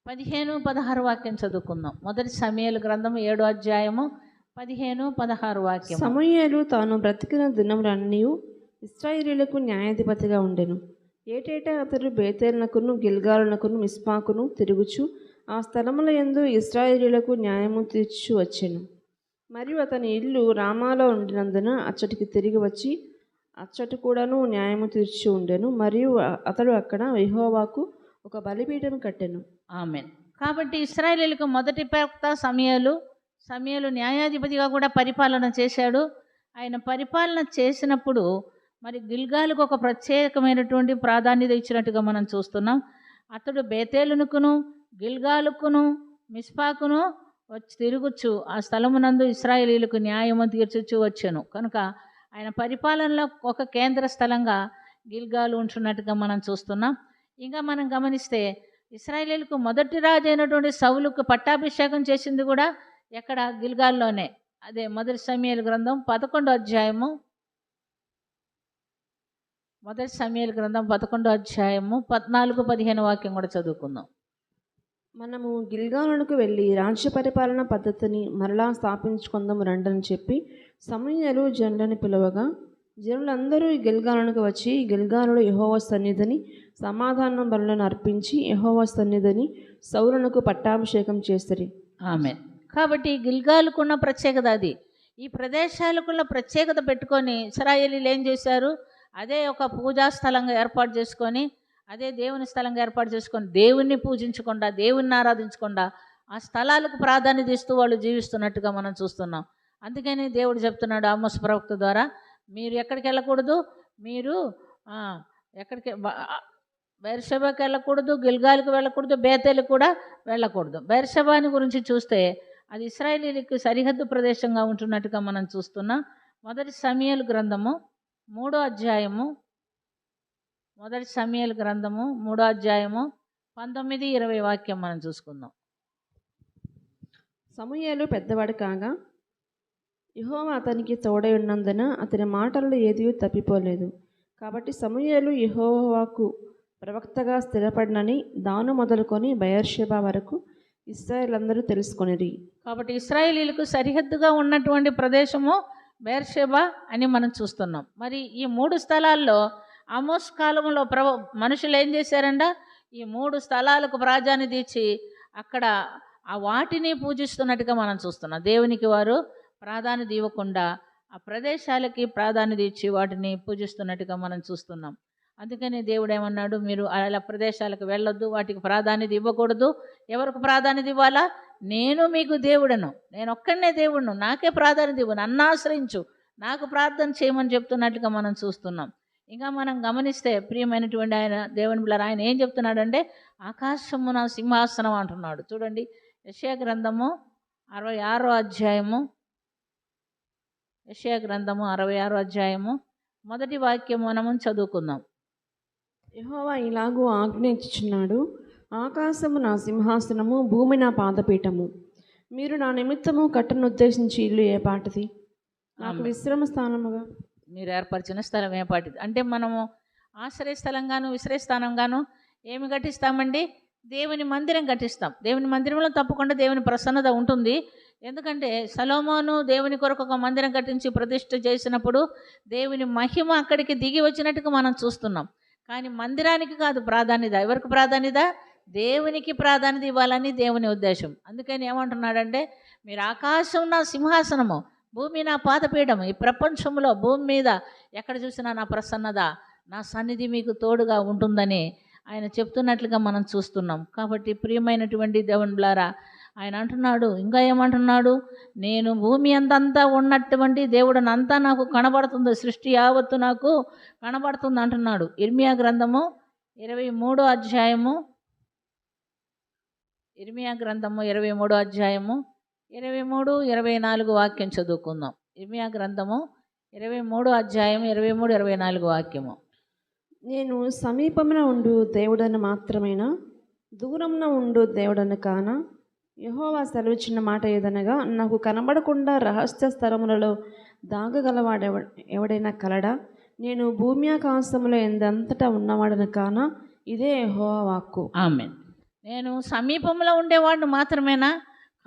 15-16 వాక్యం చదువుకుందాం. మొదటి సమూయేలు గ్రంథము 7వ అధ్యాయము 15-16 వాక్యం. సమూయేలు తాను బ్రతికిన దినములన్నీ ఇశ్రాయేలీయులకు న్యాయాధిపతిగా ఉండెను. ఏటేటా అతడు బేతేలునకును గిల్గాలునకును మిస్పాకును తిరుగుచు ఆ స్థలముల యందు ఇశ్రాయేలీయులకు న్యాయము తీర్చు వచ్చెను. మరియు అతని ఇల్లు రామాలో ఉండినందున అచ్చటికి తిరిగి వచ్చి అచ్చటి కూడాను న్యాయము తీర్చి ఉండెను. మరియు అతడు అక్కడ యెహోవాకు ఒక బలిపీఠం కట్టెను. ఆమేన్. కాబట్టి ఇశ్రాయేలీయులకు మొదటి ప్రవక్త సమూయేలు న్యాయాధిపతిగా కూడా పరిపాలన చేశాడు. ఆయన పరిపాలన చేసినప్పుడు మరి గిల్గాలుకు ఒక ప్రత్యేకమైనటువంటి ప్రాధాన్యత ఇచ్చినట్టుగా మనం చూస్తున్నాం. అతడు బేతేలునకును గిల్గాలుకును మిస్పాకును వచ్చి తిరుగుచు ఆ స్థలమునందు ఇశ్రాయేలీయులకు న్యాయము తీర్చుచు వచ్చాను. కనుక ఆయన పరిపాలనలో ఒక కేంద్ర స్థలంగా గిల్గాలు ఉంటున్నట్టుగా మనం చూస్తున్నాం. ఇంకా మనం గమనిస్తే ఇశ్రాయేలీయులకు మొదటి రాజు అయినటువంటి సౌలుకు పట్టాభిషేకం చేసింది కూడా ఎక్కడ, గిల్గాల్లోనే. అదే మొదటి సమూయేలు గ్రంథం 11వ అధ్యాయము, మొదటి సమూయేలు గ్రంథం 11వ అధ్యాయము 14-15 వాక్యం కూడా చదువుకుందాం. మనము గిల్గాలునకు వెళ్ళి రాజ్య పరిపాలన పద్ధతిని మరలా స్థాపించుకుందాము రండని చెప్పి సమూయేలు జనులను పిలవగా, జనులందరూ గిల్గాలునకు వచ్చి గిల్గాలులో యెహోవా సన్నిధిని సమాధాన బలులను అర్పించి యెహోవా సన్నిధిని సౌలునకు పట్టాభిషేకం చేస్తారు. ఆమేన్. కాబట్టి గిల్గాలుకున్న ప్రత్యేకత అది. ఈ ప్రదేశాలకున్న ప్రత్యేకత పెట్టుకొని ఇశ్రాయేలీయులు ఏం చేశారు, అదే ఒక పూజా స్థలంగా ఏర్పాటు చేసుకొని, అదే దేవుని స్థలంగా ఏర్పాటు చేసుకొని దేవుణ్ణి పూజించకుండా దేవుణ్ణి ఆరాధించకుండా ఆ స్థలాలకు ప్రాధాన్యత ఇస్తూ వాళ్ళు జీవిస్తున్నట్టుగా మనం చూస్తున్నాం. అందుకని దేవుడు చెప్తున్నాడు ఆమోస్ ప్రవక్త ద్వారా, మీరు ఎక్కడికి వెళ్ళకూడదు, మీరు ఎక్కడికి బెర్షెబాకి వెళ్ళకూడదు, గిల్గాలుకు వెళ్ళకూడదు, బేతేలు కూడా వెళ్ళకూడదు. బెర్షెబాని గురించి చూస్తే అది ఇశ్రాయేలీయులకు సరిహద్దు ప్రదేశంగా ఉంటున్నట్టుగా మనం చూస్తున్నాం. మొదటి సమూయేలు గ్రంథము 3వ అధ్యాయము మొదటి సమూయేలు గ్రంథము 3వ అధ్యాయము 19-20 వాక్యం మనం చూసుకుందాం. సమూయేలు పెద్దవాడు కాగా యెహోవా అతనికి తోడై ఉన్నందున అతని మాటల్లో ఏదీ తప్పిపోలేదు. కాబట్టి సమూయేలు యెహోవాకు ప్రవక్తగా స్థిరపడినని దాను మొదలుకొని బెయేర్షెబా వరకు ఇశ్రాయేలందరూ తెలుసుకొనిరి. కాబట్టి ఇశ్రాయేలీలకు సరిహద్దుగా ఉన్నటువంటి ప్రదేశము బెయేర్షెబా అని మనం చూస్తున్నాం. మరి ఈ 3 స్థలాల్లో ఆమోస్ కాలంలో మనుషులు ఏం చేశారంట? ఈ 3 స్థలాలకు ప్రాధాన్యత ఇచ్చి అక్కడ ఆ వాటిని పూజిస్తున్నట్టుగా మనం చూస్తున్నాం. దేవునికి వారు ప్రాధాన్యత ఇవ్వకుండా ఆ ప్రదేశాలకి ప్రాధాన్యత ఇచ్చి వాటిని పూజిస్తున్నట్టుగా మనం చూస్తున్నాం. అందుకని దేవుడు ఏమన్నాడు, మీరు అలా ప్రదేశాలకు వెళ్ళొద్దు, వాటికి ప్రాధాన్యత ఇవ్వకూడదు. ఎవరికి ప్రాధాన్యత ఇవ్వాలా? నేను మీకు దేవుడను, నేను ఒక్కడనే దేవుడును, నాకే ప్రాధాన్యత ఇవ్వు, నన్ను ఆశ్రయించు, నాకు ప్రార్థన చేయమని చెప్తున్నట్టుగా మనం చూస్తున్నాం. ఇంకా మనం గమనిస్తే ప్రియమైనటువంటి ఆయన దేవుని బిడ్డలారా, ఆయన ఏం చెప్తున్నాడంటే ఆకాశము నా సింహాసనం అంటున్నాడు. చూడండి, యెషయా గ్రంథము 66వ అధ్యాయము, యెషయా గ్రంథము 66వ అధ్యాయము మొదటి వాక్యం మనము చదువుకుందాం. యెహోవా ఇలాగూ ఆజ్ఞయించుచున్నాడు, ఆకాశము నా సింహాసనము, భూమి నా పాదపీఠము. మీరు నా నిమిత్తము కట్టనుద్దేశించి ఇల్లు ఏ పాటిది? నాకు విశ్రమ స్థానముగా మీరు ఏర్పరిచిన స్థలం ఏ పాటిది? అంటే మనము ఆశ్రయ స్థలంగాను విశ్రయ స్థానంగాను ఏమి కట్టిస్తామండి? దేవుని మందిరం కట్టిస్తాం. దేవుని మందిరంలో తప్పకుండా దేవుని ప్రసన్నత ఉంటుంది. ఎందుకంటే సొలొమోను దేవుని కొరకు ఒక మందిరం కట్టించి ప్రతిష్ఠ చేసినప్పుడు దేవుని మహిమ అక్కడికి దిగి వచ్చినట్టుగా మనం చూస్తున్నాం. కానీ మందిరానికి కాదు ప్రాధాన్యత. ఎవరికి ప్రాధాన్యత? దేవునికి ప్రాధాన్యత ఇవ్వాలని దేవుని ఉద్దేశం. అందుకని ఏమంటున్నాడంటే, మీరు ఆకాశం నా సింహాసనము, భూమి నా పాదపీఠము. ఈ ప్రపంచంలో భూమి మీద ఎక్కడ చూసినా నా ప్రసన్నత, నా సన్నిధి మీకు తోడుగా ఉంటుందని ఆయన చెప్తున్నట్లుగా మనం చూస్తున్నాం. కాబట్టి ప్రియమైనటువంటి దేవుని బిడ్డలారా, ఆయన అంటున్నాడు, ఇంకా ఏమంటున్నాడు, నేను భూమి అంతా ఉన్నటువంటి దేవుడు అంతా నాకు కనబడుతుంది, సృష్టి యావత్తు నాకు కనబడుతుంది అంటున్నాడు. ఇర్మియా గ్రంథము 23వ అధ్యాయము, ఇర్మియా గ్రంథము 23వ అధ్యాయము 23-24 వాక్యం చదువుకుందాం. ఇర్మియా గ్రంథము 23వ అధ్యాయం 23-24 వాక్యము. నేను సమీపమున ఉండు దేవుడని మాత్రమేనా, దూరంన ఉండు దేవుడని కానా? యెహోవా సెలవిచ్చిన మాట ఏదనగా, నాకు కనబడకుండా రహస్య స్థలములలో దాగగలవాడు ఎవడైనా కలడా? నేను భూమి ఆకాశములో ఎందంతటా ఉన్నవాడని కానా? ఇదే యెహోవా వాక్కు. ఆమేన్. నేను సమీపంలో ఉండేవాడిని మాత్రమేనా?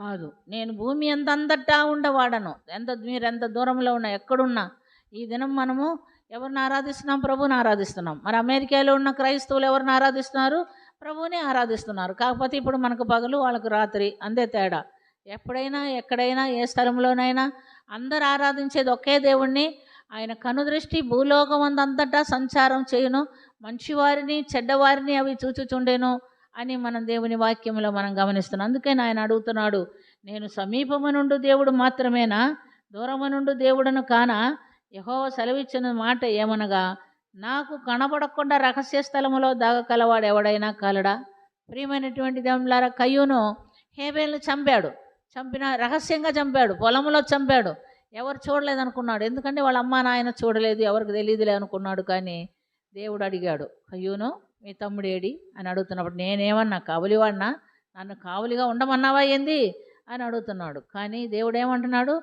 కాదు, నేను భూమి అంతటా ఉండవాడను. మీరు ఎంత దూరంలో ఉన్నా, ఎక్కడున్నా. ఈ దినం మనము ఎవరిని ఆరాధిస్తున్నాం? ప్రభువుని ఆరాధిస్తున్నాం. మరి అమెరికాలో ఉన్న క్రైస్తవులు ఎవరిని ఆరాధిస్తున్నారు? ప్రభువుని ఆరాధిస్తున్నారు. కాకపోతే ఇప్పుడు మనకు పగలు, వాళ్ళకు రాత్రి, అంతే తేడా. ఎప్పుడైనా ఎక్కడైనా ఏ స్థలంలోనైనా అందరు ఆరాధించేది ఒకే దేవుణ్ణి. ఆయన కనుదృష్టి భూలోకం అంతటా సంచారం చేయును, మంచివారిని చెడ్డవారిని అవి చూచుచుండెను అని మనం దేవుని వాక్యంలో మనం గమనిస్తున్నాం. అందుకని ఆయన అడుగుతున్నాడు, నేను సమీపము నుండి దేవుడు మాత్రమేనా, దూరము నుండి దేవుడును కానా? యెహోవా సెలవిచ్చిన మాట ఏమనగా, నాకు కనబడకుండా రహస్య స్థలములో దాగకలవాడు ఎవడైనా కలడా? ప్రియమైనటువంటి దేవులారా, కయ్యూను హేబేల్ని రహస్యంగా చంపాడు, పొలంలో చంపాడు. ఎవరు చూడలేదనుకున్నాడు, ఎందుకంటే వాళ్ళ అమ్మ నాయన చూడలేదు, ఎవరికి తెలియదులే అనుకున్నాడు. కానీ దేవుడు అడిగాడు, కయ్యూను మీ తమ్ముడేడి అని అడుగుతున్నప్పుడు, నేనేమన్నా కావలివాడినా, నన్ను కావలిగా ఉండమన్నావా ఏంది అని అడుగుతున్నాడు. కానీ దేవుడు ఏమంటున్నాడు,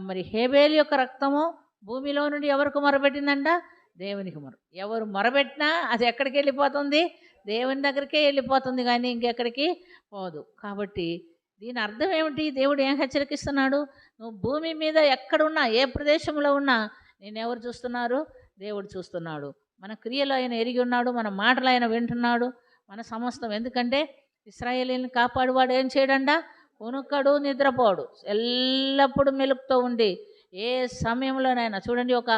మరి హేబేలు యొక్క రక్తము భూమిలో నుండి ఎవరికి మొరబెట్టిందంట? దేవునికి ఎవరు మొరబెట్టినా అది ఎక్కడికి వెళ్ళిపోతుంది? దేవుని దగ్గరికే వెళ్ళిపోతుంది, కానీ ఇంకెక్కడికి పోదు. కాబట్టి దీని అర్థం ఏమిటి? దేవుడు ఏం హెచ్చరికిస్తున్నాడు? నువ్వు భూమి మీద ఎక్కడున్నా, ఏ ప్రదేశంలో ఉన్నా నేను ఎవరు చూస్తున్నారు? దేవుడు చూస్తున్నాడు. మన క్రియలు ఆయన ఎరిగి ఉన్నాడు, మన మాటలు ఆయన వింటున్నాడు, మన సమస్తం. ఎందుకంటే ఇశ్రాయేలీని కాపాడువాడు ఏం చేయడంట? కొనుక్కడు, నిద్రపోడు, ఎల్లప్పుడూ మెలుకుతో ఉండి ఏ సమయంలోనైనా. చూడండి, ఒక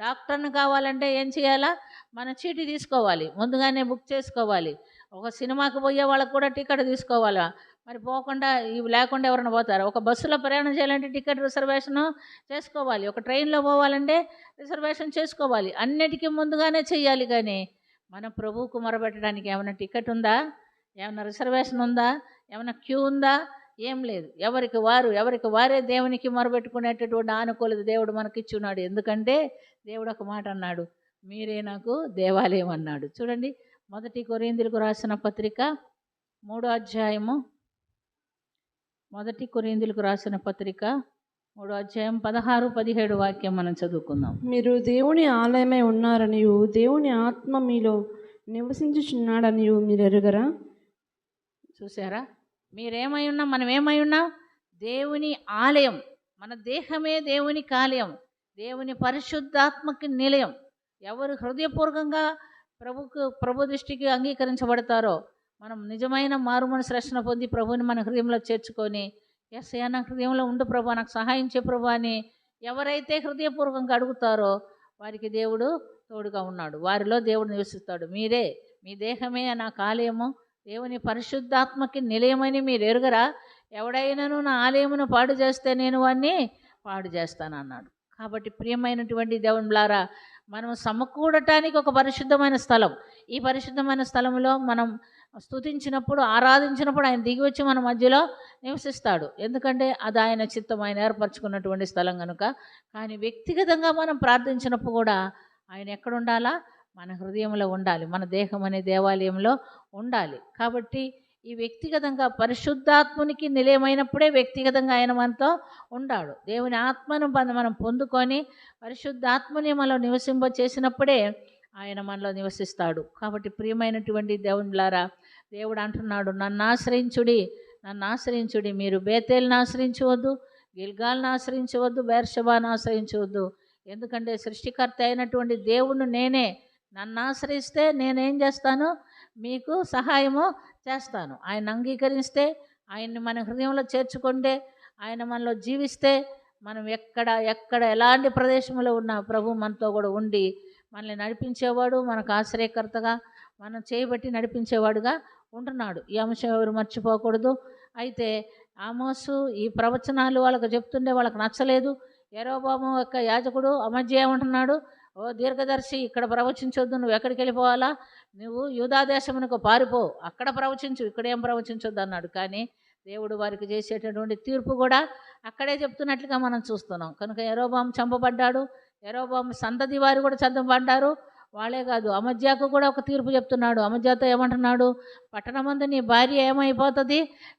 డాక్టర్ని కావాలంటే ఏం చేయాలా? మన చీటీ తీసుకోవాలి, ముందుగానే బుక్ చేసుకోవాలి. ఒక సినిమాకి పోయే వాళ్ళకు కూడా టికెట్ తీసుకోవాలా? మరి పోకుండా ఇవి లేకుండా ఎవరైనా పోతారు? ఒక బస్సులో ప్రయాణం చేయాలంటే టికెట్ రిజర్వేషన్ చేసుకోవాలి, ఒక ట్రైన్లో పోవాలంటే రిజర్వేషన్ చేసుకోవాలి. అన్నిటికీ ముందుగానే చేయాలి. కానీ మన ప్రభువుకు మొరబెట్టడానికి ఏమైనా టికెట్ ఉందా? ఏమైనా రిజర్వేషన్ ఉందా? ఏమైనా క్యూ ఉందా? ఏం లేదు. ఎవరికి వారే దేవునికి మొరబెట్టుకునేటటువంటి ఆనుకూలత దేవుడు మనకిచ్చున్నాడు. ఎందుకంటే దేవుడు ఒక మాట అన్నాడు, మీరే నాకు దేవాలయం అన్నాడు. చూడండి, 1 కొరింథీయులకు రాసిన పత్రిక 3వ అధ్యాయము, 1 కొరింథీయులకు రాసిన పత్రిక 3వ అధ్యాయం 16-17 వాక్యం మనం చదువుకుందాం. మీరు దేవుని ఆలయమై ఉన్నారనియు దేవుని ఆత్మ మీలో నివసించుచున్నాడనియు మీరు ఎరుగరా? చూసారా, మీరేమై ఉన్నా, మనం ఏమై ఉన్నాం? దేవుని ఆలయం. మన దేహమే దేవునికి ఆలయం, దేవుని పరిశుద్ధాత్మకి నిలయం. ఎవరు హృదయపూర్వకంగా ప్రభు దృష్టికి అంగీకరించబడతారో, మనం నిజమైన మారుమనసు రక్షణ పొంది ప్రభుని మన హృదయంలో చేర్చుకొని, యేసయ్యా నా హృదయంలో ఉండు ప్రభు, నాకు సహాయం చే ప్రభు అని ఎవరైతే హృదయపూర్వకంగా అడుగుతారో వారికి దేవుడు తోడుగా ఉన్నాడు, వారిలో దేవుడు నివసిస్తాడు. మీరే, మీ దేహమే నాకు ఆలయము, దేవుని పరిశుద్ధాత్మకి నిలయమని మీరు ఎరుగరా? ఎవడైనాను నా ఆలయమును పాడు చేస్తే నేను వాడిని పాడు చేస్తానన్నాడు. కాబట్టి ప్రియమైనటువంటి దేవునిలారా, మనం సమకూడటానికి ఒక పరిశుద్ధమైన స్థలం. ఈ పరిశుద్ధమైన స్థలంలో మనం స్తుతించినప్పుడు, ఆరాధించినప్పుడు ఆయన దిగి వచ్చి మన మధ్యలో నివసిస్తాడు. ఎందుకంటే అది ఆయన చిత్తం, ఆయన ఏర్పరచుకున్నటువంటి స్థలం కనుక. కానీ వ్యక్తిగతంగా మనం ప్రార్థించినప్పుడు కూడా ఆయన ఎక్కడ ఉండాలా? మన హృదయంలో ఉండాలి, మన దేహం అనే దేవాలయంలో ఉండాలి. కాబట్టి ఈ వ్యక్తిగతంగా పరిశుద్ధాత్మునికి నిలయమైనప్పుడే వ్యక్తిగతంగా ఆయన మనతో ఉండాడు. దేవుని ఆత్మను మనం పొందుకొని పరిశుద్ధాత్మని మనలో నివసింప చేసినప్పుడే ఆయన మనలో నివసిస్తాడు. కాబట్టి ప్రియమైనటువంటి దేవునిలారా, దేవుడు అంటున్నాడు, నన్ను ఆశ్రయించుడి, నన్ను ఆశ్రయించుడి. మీరు బేతేలును ఆశ్రయించవద్దు, గిల్గాల్ను ఆశ్రయించవద్దు, బెర్షెబాను ఆశ్రయించవద్దు. ఎందుకంటే సృష్టికర్త అయినటువంటి దేవుణ్ణి నేనే. నన్ను ఆశ్రయిస్తే నేనేం చేస్తాను? మీకు సహాయము చేస్తాను. ఆయన అంగీకరిస్తే, ఆయన్ని మన హృదయంలో చేర్చుకుంటే, ఆయన మనలో జీవిస్తే, మనం ఎక్కడ ఎలాంటి ప్రదేశంలో ఉన్నా ప్రభు మనతో కూడా ఉండి మనల్ని నడిపించేవాడు, మనకు ఆశ్రయకర్తగా, మనం చేయబట్టి నడిపించేవాడుగా ఉంటున్నాడు. ఈ అంశం ఎవరు మర్చిపోకూడదు. అయితే ఆమోసు ఈ ప్రవచనాలు వాళ్ళకు చెప్తుండే వాళ్ళకి నచ్చలేదు. యెరోబాము యొక్క యాజకుడు అమజ్య ఏమంటున్నాడు? ఓ దీర్ఘదర్శి, ఇక్కడ ప్రవచించొద్దు, నువ్వు ఎక్కడికి వెళ్ళిపోవాలా? నువ్వు యూదా దేశమునకు పారిపో, అక్కడ ప్రవచించు, ఇక్కడేం ప్రవచించొద్దు అన్నాడు. కానీ దేవుడు వారికి చేసేటటువంటి తీర్పు కూడా అక్కడే చెప్తున్నట్లుగా మనం చూస్తున్నాం. కనుక యెరోబాము చంపబడ్డాడు, యెరోబాము సంతతి వారు కూడా చంపబడ్డారు. వాళ్ళే కాదు, అమజ్యాకు కూడా ఒక తీర్పు చెప్తున్నాడు. అమజ్యాతో ఏమంటున్నాడు? పట్టణమందు నీ భార్య ఏమైపోతుంది?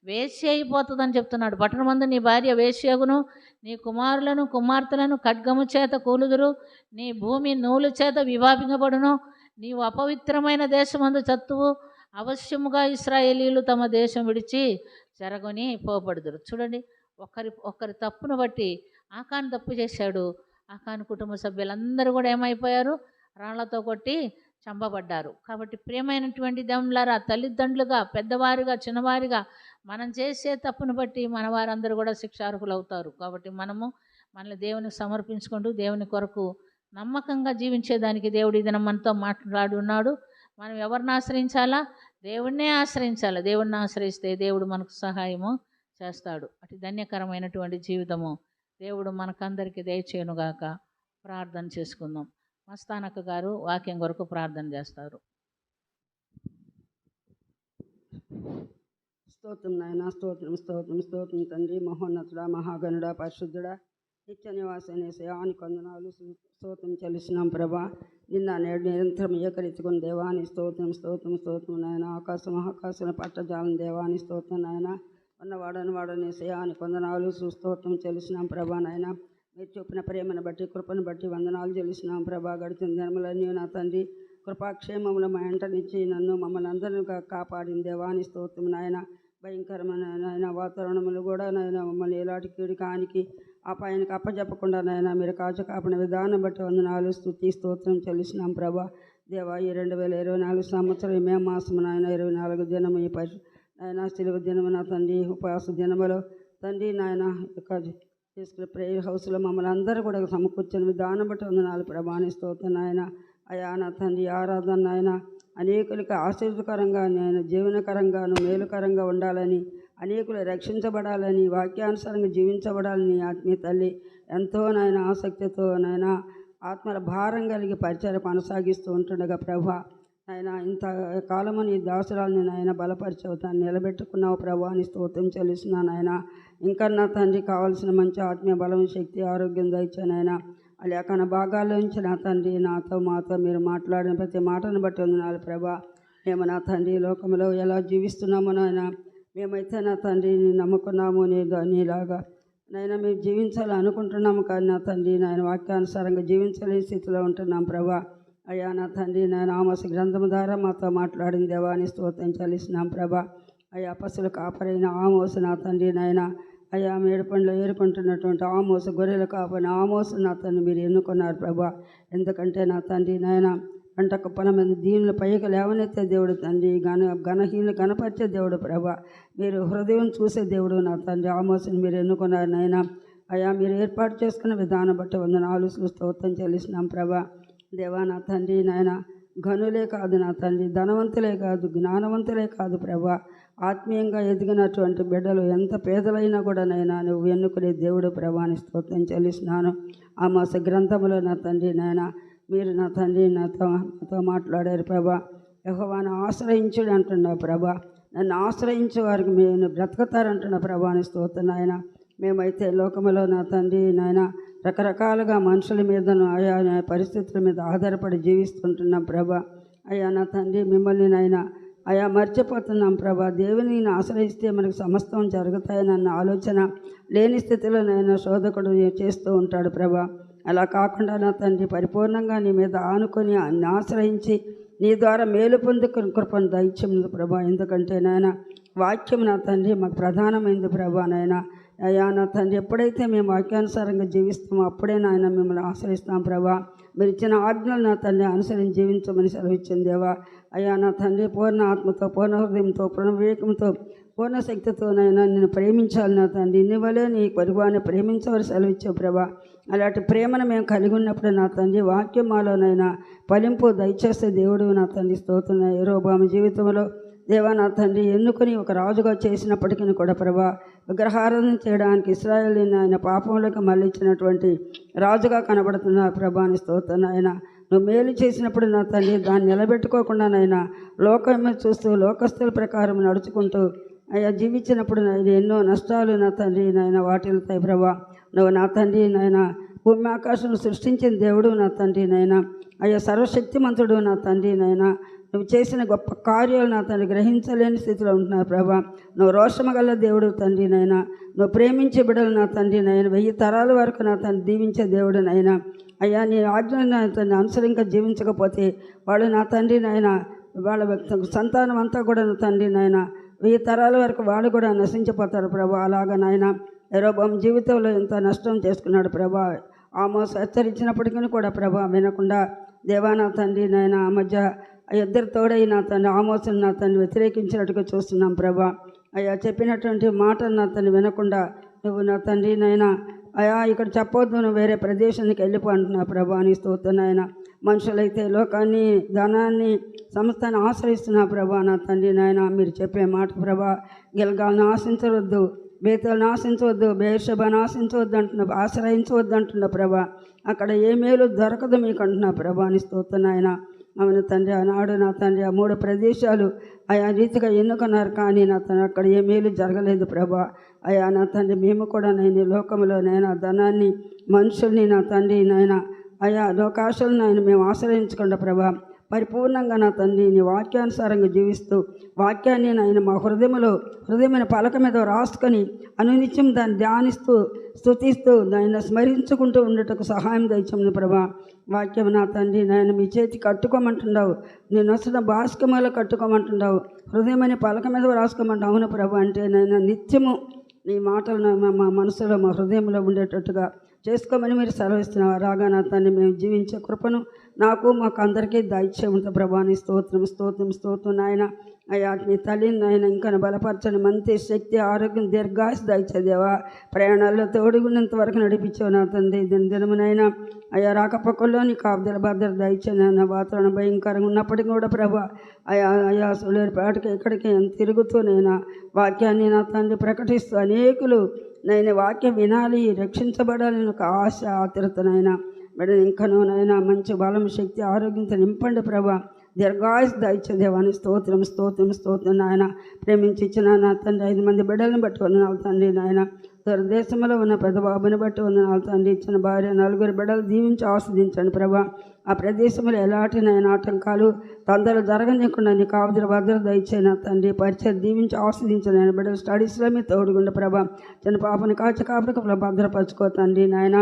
వేశ్య అయిపోతుంది అని చెప్తున్నాడు. పట్టణమందు నీ భార్య వేశ్యగును, నీ కుమారులను కుమార్తెలను ఖడ్గము చేత కూలుదురు, నీ భూమి నూలు చేత విభాగింపబడును, నీవు అపవిత్రమైన దేశమందు చత్తువు, అవశ్యముగా ఇశ్రాయేలీయులు తమ దేశం విడిచి చెరగొని పోబడుదురు. చూడండి, ఒకరి తప్పును బట్టి ఆకాను తప్పు చేశాడు. ఆకాను కుటుంబ సభ్యులందరూ కూడా ఏమైపోయారు? రాళ్లతో కొట్టి చంపబడ్డారు. కాబట్టి ప్రియమైనటువంటి దేవులారా, తల్లిదండ్రులుగా, పెద్దవారిగా, చిన్నవారిగా మనం చేసే తప్పును బట్టి మన వారందరూ కూడా శిక్షార్హులు అవుతారు. కాబట్టి మనల్ని దేవునికి సమర్పించుకుంటూ దేవుని కొరకు నమ్మకంగా జీవించేదానికి దేవుడు ఈ దినం మనతో మాట్లాడున్నాడు. మనం ఎవరిని ఆశ్రయించాలా? దేవుణ్ణే ఆశ్రయించాలి. దేవుణ్ణి ఆశ్రయిస్తే దేవుడు మనకు సహాయము చేస్తాడు. అటు ధన్యకరమైనటువంటి జీవితము దేవుడు మనకందరికీ దయచేయునుగాక. ప్రార్థన చేసుకుందాం. మస్తానక్క గారు వాక్యం కొరకు ప్రార్థన చేస్తారు. స్తోత్రం నాయన, స్తోత్రం స్తోత్రం స్తోత్రం తండ్రి, మహోన్నతుడా, మహాగణుడా, పరిశుద్ధుడా, నిత్య నివాసనే శయాని కొందనాలు స్తోత్రం చెల్లిస్తున్నాం ప్రభా. నిన్న నేడు నిరంతరం ఏకరించుకుని దేవాని స్తోత్రం స్తోత్రం స్తోత్రం నాయన. ఆకాశం ఆకాశం పట్టజాలం దేవాని స్తోత్రం నాయన. వాడని శయాని కొందనాలు స్తోత్రం చెల్లిస్తున్నాం ప్రభా నాయన. మీరు చూపిన ప్రేమను బట్టి, కృపను బట్టి వందనాలు చెల్లిస్తున్నాం ప్రభా. గడిచిన జన్మలన్నీ నా తండ్రి కృపాక్షేమములు మా ఎంటనిచ్చి నన్ను మమ్మల్ని అందరినీ కాపాడిన దేవాని స్తోత్రం నాయన. భయంకరమైన నాయన వాతావరణములు కూడా నాయన మమ్మల్ని ఎలాంటి కీడు కానికి అపాయానికి అప్పచెప్పకుండా నాయన మీరు కాపాడిన విధానం బట్టి వందనాలు స్తుతి స్తోత్రం చెల్లిస్తున్నాం ప్రభా. దేవా, ఈ 2024 సంవత్సరం మే మాసం నాయన 24 దినము ఈ నాయన సిలువ దినము నా తండ్రి ఉపవాస దినములో తండ్రి నాయన తీసుకునే ప్రేయర్ హౌస్లో మమ్మల్ని అందరూ కూడా సమకూర్చిన విధానం బట్టి వందనాలు ప్రభాని స్తోత్రం నాయన. అయా నా తండ్రి ఆరాధన నాయన అనేకులకు ఆశీర్వదకరంగా నాయన జీవనకరంగాను మేలుకరంగా ఉండాలని, అనేకులు రక్షించబడాలని, వాక్యానుసారంగా జీవించబడాలని ఆత్మీయ తల్లి ఎంతో నాయన ఆసక్తితో నాయన ఆత్మల భారం కలిగి పరిచయం కొనసాగిస్తూ ఉంటుండగా ప్రభా నాయన ఇంత కాలము నీ దాసురాలని నాయన బలపరిచావు, దాన్ని నిలబెట్టుకున్నావు ప్రభా అని స్తోత్రం చెల్లిస్తున్నాను నాయన. ఇంకా నా తండ్రి కావాల్సిన మంచి ఆత్మీయ బలం, శక్తి, ఆరోగ్యం దయచానైనా ఆ లేఖన భాగాల్లోంచి నా తండ్రి నాతో మాతో మీరు మాట్లాడిన ప్రతి మాటను బట్టి వందనాలు ప్రభా. మేము నా తండ్రి లోకంలో ఎలా జీవిస్తున్నామో నాయన, మేమైతే నా తండ్రి నమ్ముకున్నాము నీలాగా నైనా మేము జీవించాలి అనుకుంటున్నాము, కానీ నా తండ్రి నాయన వాక్యానుసారంగా జీవించలేని స్థితిలో ఉంటున్నాం ప్రభా. అయ్యా నా తండ్రి నాయన ఆమోస గ్రంథం ద్వారా మాతో మాట్లాడిన దేవాన్ని స్తోత్రం చెల్లిస్తున్నాం ప్రభా. అయ్యా పశువులు కాపరైన ఆమోసు నా తండ్రి నాయన, అయ్యా మేడుపండ్లు ఏరుకుంటున్నటువంటి ఆమోసు గొర్రెలు కాపని ఆమోసు నా తండ్రి మీరు ఎన్నుకున్నారు ప్రభా. ఎందుకంటే నా తండ్రి నాయన పంట కుప్పల మీద దీనులు పైకి లేవనెత్తే దేవుడు తండ్రి, ఘనహీనులు గణపరిచే దేవుడు ప్రభా. మీరు హృదయం చూసే దేవుడు నా తండ్రి. ఆమోసుని మీరు ఎన్నుకున్నారు నాయన. అయ్యా మీరు ఏర్పాటు చేసుకున్న విధానం బట్టి వందనాలు స్తోత్రం చెల్లిస్తున్నాం ప్రభా. దేవా నా తండ్రి నాయన, ఘనులే కాదు నా తండ్రి, ధనవంతులే కాదు, జ్ఞానవంతులే కాదు ప్రభా. ఆత్మీయంగా ఎదిగినటువంటి బిడ్డలు ఎంత పేదలైనా కూడా నైనా నువ్వు ఎన్నుకునే దేవుడు ప్రభాని స్తోత్రం చెల్లిస్తున్నాను. ఆమోస గ్రంథంలో నా తండ్రి నాయన మీరు నా తండ్రి నాతో మాట్లాడారు ప్రభా. యెహోవాను ఆశ్రయించుడు అంటున్నావు ప్రభా. నన్ను ఆశ్రయించే వారికి నేను బ్రతుకుతారంటున్నా ప్రభాని స్తోత్రం నాయన. మేమైతే లోకంలో నా తండ్రి నాయన రకరకాలుగా మనుషుల మీదను ఆయా పరిస్థితుల మీద ఆధారపడి జీవిస్తుంటున్నాం ప్రభా. అయ్యా నా తండ్రి మిమ్మల్ని నాయన అయా మర్చిపోతున్నాం ప్రభా. దేవుని ఆశ్రయిస్తే మనకు సమస్తం జరుగుతాయనన్న ఆలోచన లేని స్థితిలో నైనా శోధకుడు చేస్తూ ఉంటాడు ప్రభా. అలా కాకుండా నా తండ్రి పరిపూర్ణంగా నీ మీద ఆనుకొని ఆశ్రయించి నీ ద్వారా మేలు పొందుకుని కృపను దయచేయము ప్రభా. ఎందుకంటే నాయన వాక్యం నా తండ్రి మాకు ప్రధానమైంది ప్రభా. నాయన అయ్యా నా తండ్రి ఎప్పుడైతే మేము వాక్యానుసారంగా జీవిస్తామో అప్పుడే నాయన మిమ్మల్ని ఆశ్రయిస్తాం ప్రభా. మీరు ఇచ్చిన ఆజ్ఞలు నా తండ్రి అనుసరించి జీవించమని సెలవిచ్చింది దేవా. అయ్యా నా తండ్రి పూర్ణ ఆత్మతో, పూర్ణ హృదయంతో, పూర్ణ వివేకంతో, పూర్ణ శక్తితోనైనా నేను ప్రేమించాలి నా తండ్రి. నీ వలే నీ పొరుగువాన్ని ప్రేమించవలసి సెలవిచ్చావు ప్రభా. అలాంటి ప్రేమను మేము కలిగి ఉన్నప్పుడు నా తండ్రి వాక్యం మాలోనైనా ఫలింపు దయచేస్తే దేవుడు నా తండ్రి స్తోత్రం. యెరొబాము జీవితంలో దేవా నా తండ్రి ఎన్నుకొని ఒక రాజుగా చేసినప్పటికీ కూడా ప్రభా విగ్రహారాధన చేయడానికి ఇశ్రాయేలుని ఆయన పాపంలోకి మళ్ళించినటువంటి రాజుగా కనబడుతున్న ప్రభాని స్తోత్రం. ఆయన నువ్వు మేలు చేసినప్పుడు నా తండ్రి దాన్ని నిలబెట్టుకోకుండా నైనా లోకం చూస్తూ లోకస్తుల ప్రకారం నడుచుకుంటూ అయ్యా జీవించినప్పుడు ఎన్నో నష్టాలు నా తండ్రి నాయన వాటిల్తాయి ప్రభా. నువ్వు నా తండ్రి నాయన భూమి ఆకాశం సృష్టించిన దేవుడు నా తండ్రి నాయన, అయ్యా సర్వశక్తిమంతుడు నా తండ్రి నాయన. నువ్వు చేసిన గొప్ప కార్యాలు నా తండ్రి గ్రహించలేని స్థితిలో ఉంటున్నారు ప్రభా. నువ్వు రోషమగల దేవుడు తండ్రి నాయన. నువ్వు ప్రేమించే బిడ్డలు నా తండ్రి నాయన 1000 తరాల వరకు నా తండ్రి దీవించే దేవుడు నాయన. అయ్యా నీ ఆజ్ఞలు నా తండ్రి అనుసరంగా జీవించకపోతే వాళ్ళు నా తండ్రి నాయన వాళ్ళ సంతానం అంతా కూడా నా తండ్రి నాయన 1000 తరాల వరకు వాళ్ళు కూడా నశించిపోతారు ప్రభా. అలాగా నాయన యెరొబాము జీవితంలో ఎంత నష్టం చేసుకున్నాడు ప్రభా. ఆమోసు హెచ్చరించినప్పటికీ కూడా ప్రభా వినకుండా దేవా నా తండ్రి నాయన ఆ మధ్య ఇద్దరు తోడై నా తండ్రి ఆమోసుని నా తండ్రి వ్యతిరేకించినట్టుగా చూస్తున్నాం ప్రభా. అయ్యా చెప్పినటువంటి మాటను నా తండ్రి వినకుండా నువ్వు నా తండ్రి నాయన అయ్యా ఇక్కడ చెప్పొద్దు, నువ్వు వేరే ప్రదేశానికి వెళ్ళిపో అంటున్నా ప్రభా అని స్తోత్రం నాయన. మనుషులైతే లోకాన్ని, ధనాన్ని, సంస్థను ఆశ్రయిస్తున్నా ప్రభా. నా తండ్రి నాయన మీరు చెప్పే మాట ప్రభా, గిల్గాల్ని ఆశించవద్దు, బేతలను ఆశించవద్దు, బెయేర్షెబాను ఆశించవద్దు అంటున్నా, ఆశ్రయించవద్దు అంటున్నా ప్రభా. అక్కడ ఏ మేలు దొరకదు మీకు అంటున్నా ప్రభా అని స్తోత్రం నాయన. అవును తండ్రి ఆనాడు నా తండ్రి ఆ 3 ప్రదేశాలు ఆయా రీతిగా ఎన్నుకున్నారు, కానీ నా తండ్రి అక్కడ ఏ మేలు జరగలేదు ప్రభా. అయ్యా నా తండ్రి మేము కూడా నేను లోకంలో నైనా ధనాన్ని, మనుషుల్ని నా తండ్రి నాయన అయా లోకాశలను నాయన మేము ఆశ్రయించకుండా ప్రభా పరిపూర్ణంగా నా తండ్రి నీ వాక్యానుసారంగా జీవిస్తూ వాక్యాన్ని నాయన మా హృదయమైన పలక మీద రాసుకొని అనునిత్యం దాన్ని ధ్యానిస్తూ స్తుతిస్తూ నాయన స్మరించుకుంటూ ఉండటకు సహాయం దయచేయండి ప్రభా. వాక్యం నా తండ్రి నాయన మీ చేతి కట్టుకోమంటున్నావు, నేను వస్తున్న బాస్కమాలో కట్టుకోమంటున్నావు, హృదయమైన పలక మీద రాసుకోమంటావు. అవును ప్రభా. అంటే నాయన నిత్యము నీ మాటలు మా మనసులో మా హృదయంలో ఉండేటట్టుగా చేసుకోమని మీరు సెలవిస్తున్నారు. రాగా నా తండ్రి మేము జీవించే కృపను నాకు మాకు అందరికీ దయచేయమంత ప్రభాని స్తోత్రం స్తోత్రం స్తోత్రం నాయన. అయ్యా నీ తల్లిని నాయన ఇంకా బలపరచని మంచి శక్తి, ఆరోగ్యం, దీర్ఘాయుసు దయచేదేవా. ప్రయాణాల్లో తోడుగున్నంత వరకు నడిపించావు నా తండ్రి. దినదినమునైనా అయ్యా రాకపోకల్లో నీ కాపుదల భద్రత దయచేన. వాతావరణం భయంకరంగా ఉన్నప్పటికీ కూడా ప్రభా అయ్యా సులేరుపేటకి ఎక్కడికి తిరుగుతూనైనా వాక్యాన్ని నా తండ్రి ప్రకటిస్తూ అనేకులు నైనా వాక్యం వినాలి, రక్షించబడాలని ఒక ఆశ, ఆతురతనైనా మేడం ఇంకనూ నైనా మంచి బలం, శక్తి, ఆరోగ్యంతో నింపండి ప్రభా. దీర్ఘాయుసు దయచేదేవాని స్తోత్రం స్తోత్రం స్తోత్రం నాయన. ప్రేమించి ఇచ్చిన నా తండ్రి 5 మంది బిడ్డలను బట్టి వందనాలు తండ్రి నాయన. దేశంలో ఉన్న పెద్ద బాబుని బట్టి వందనాలు తండ్రి. ఇచ్చిన భార్య 4 బిడ్డలు దీవించి ఆస్వాదించండి ప్రభా. ఆ ప్రదేశంలో ఎలాంటి నైనా ఆటంకాలు తొందరలు జరగనీయకుండా నీ కాపుదల భద్రత దయచేయన తండ్రి. పరిచయం దీవించి ఆస్వాదించండి ఆయన బిడ్డలు స్టడీస్లో మీరు తోడుగుండే ప్రభా. చిన్న పాపని కాచి కాపులకు భద్రపరచుకో తండ్రి నాయన.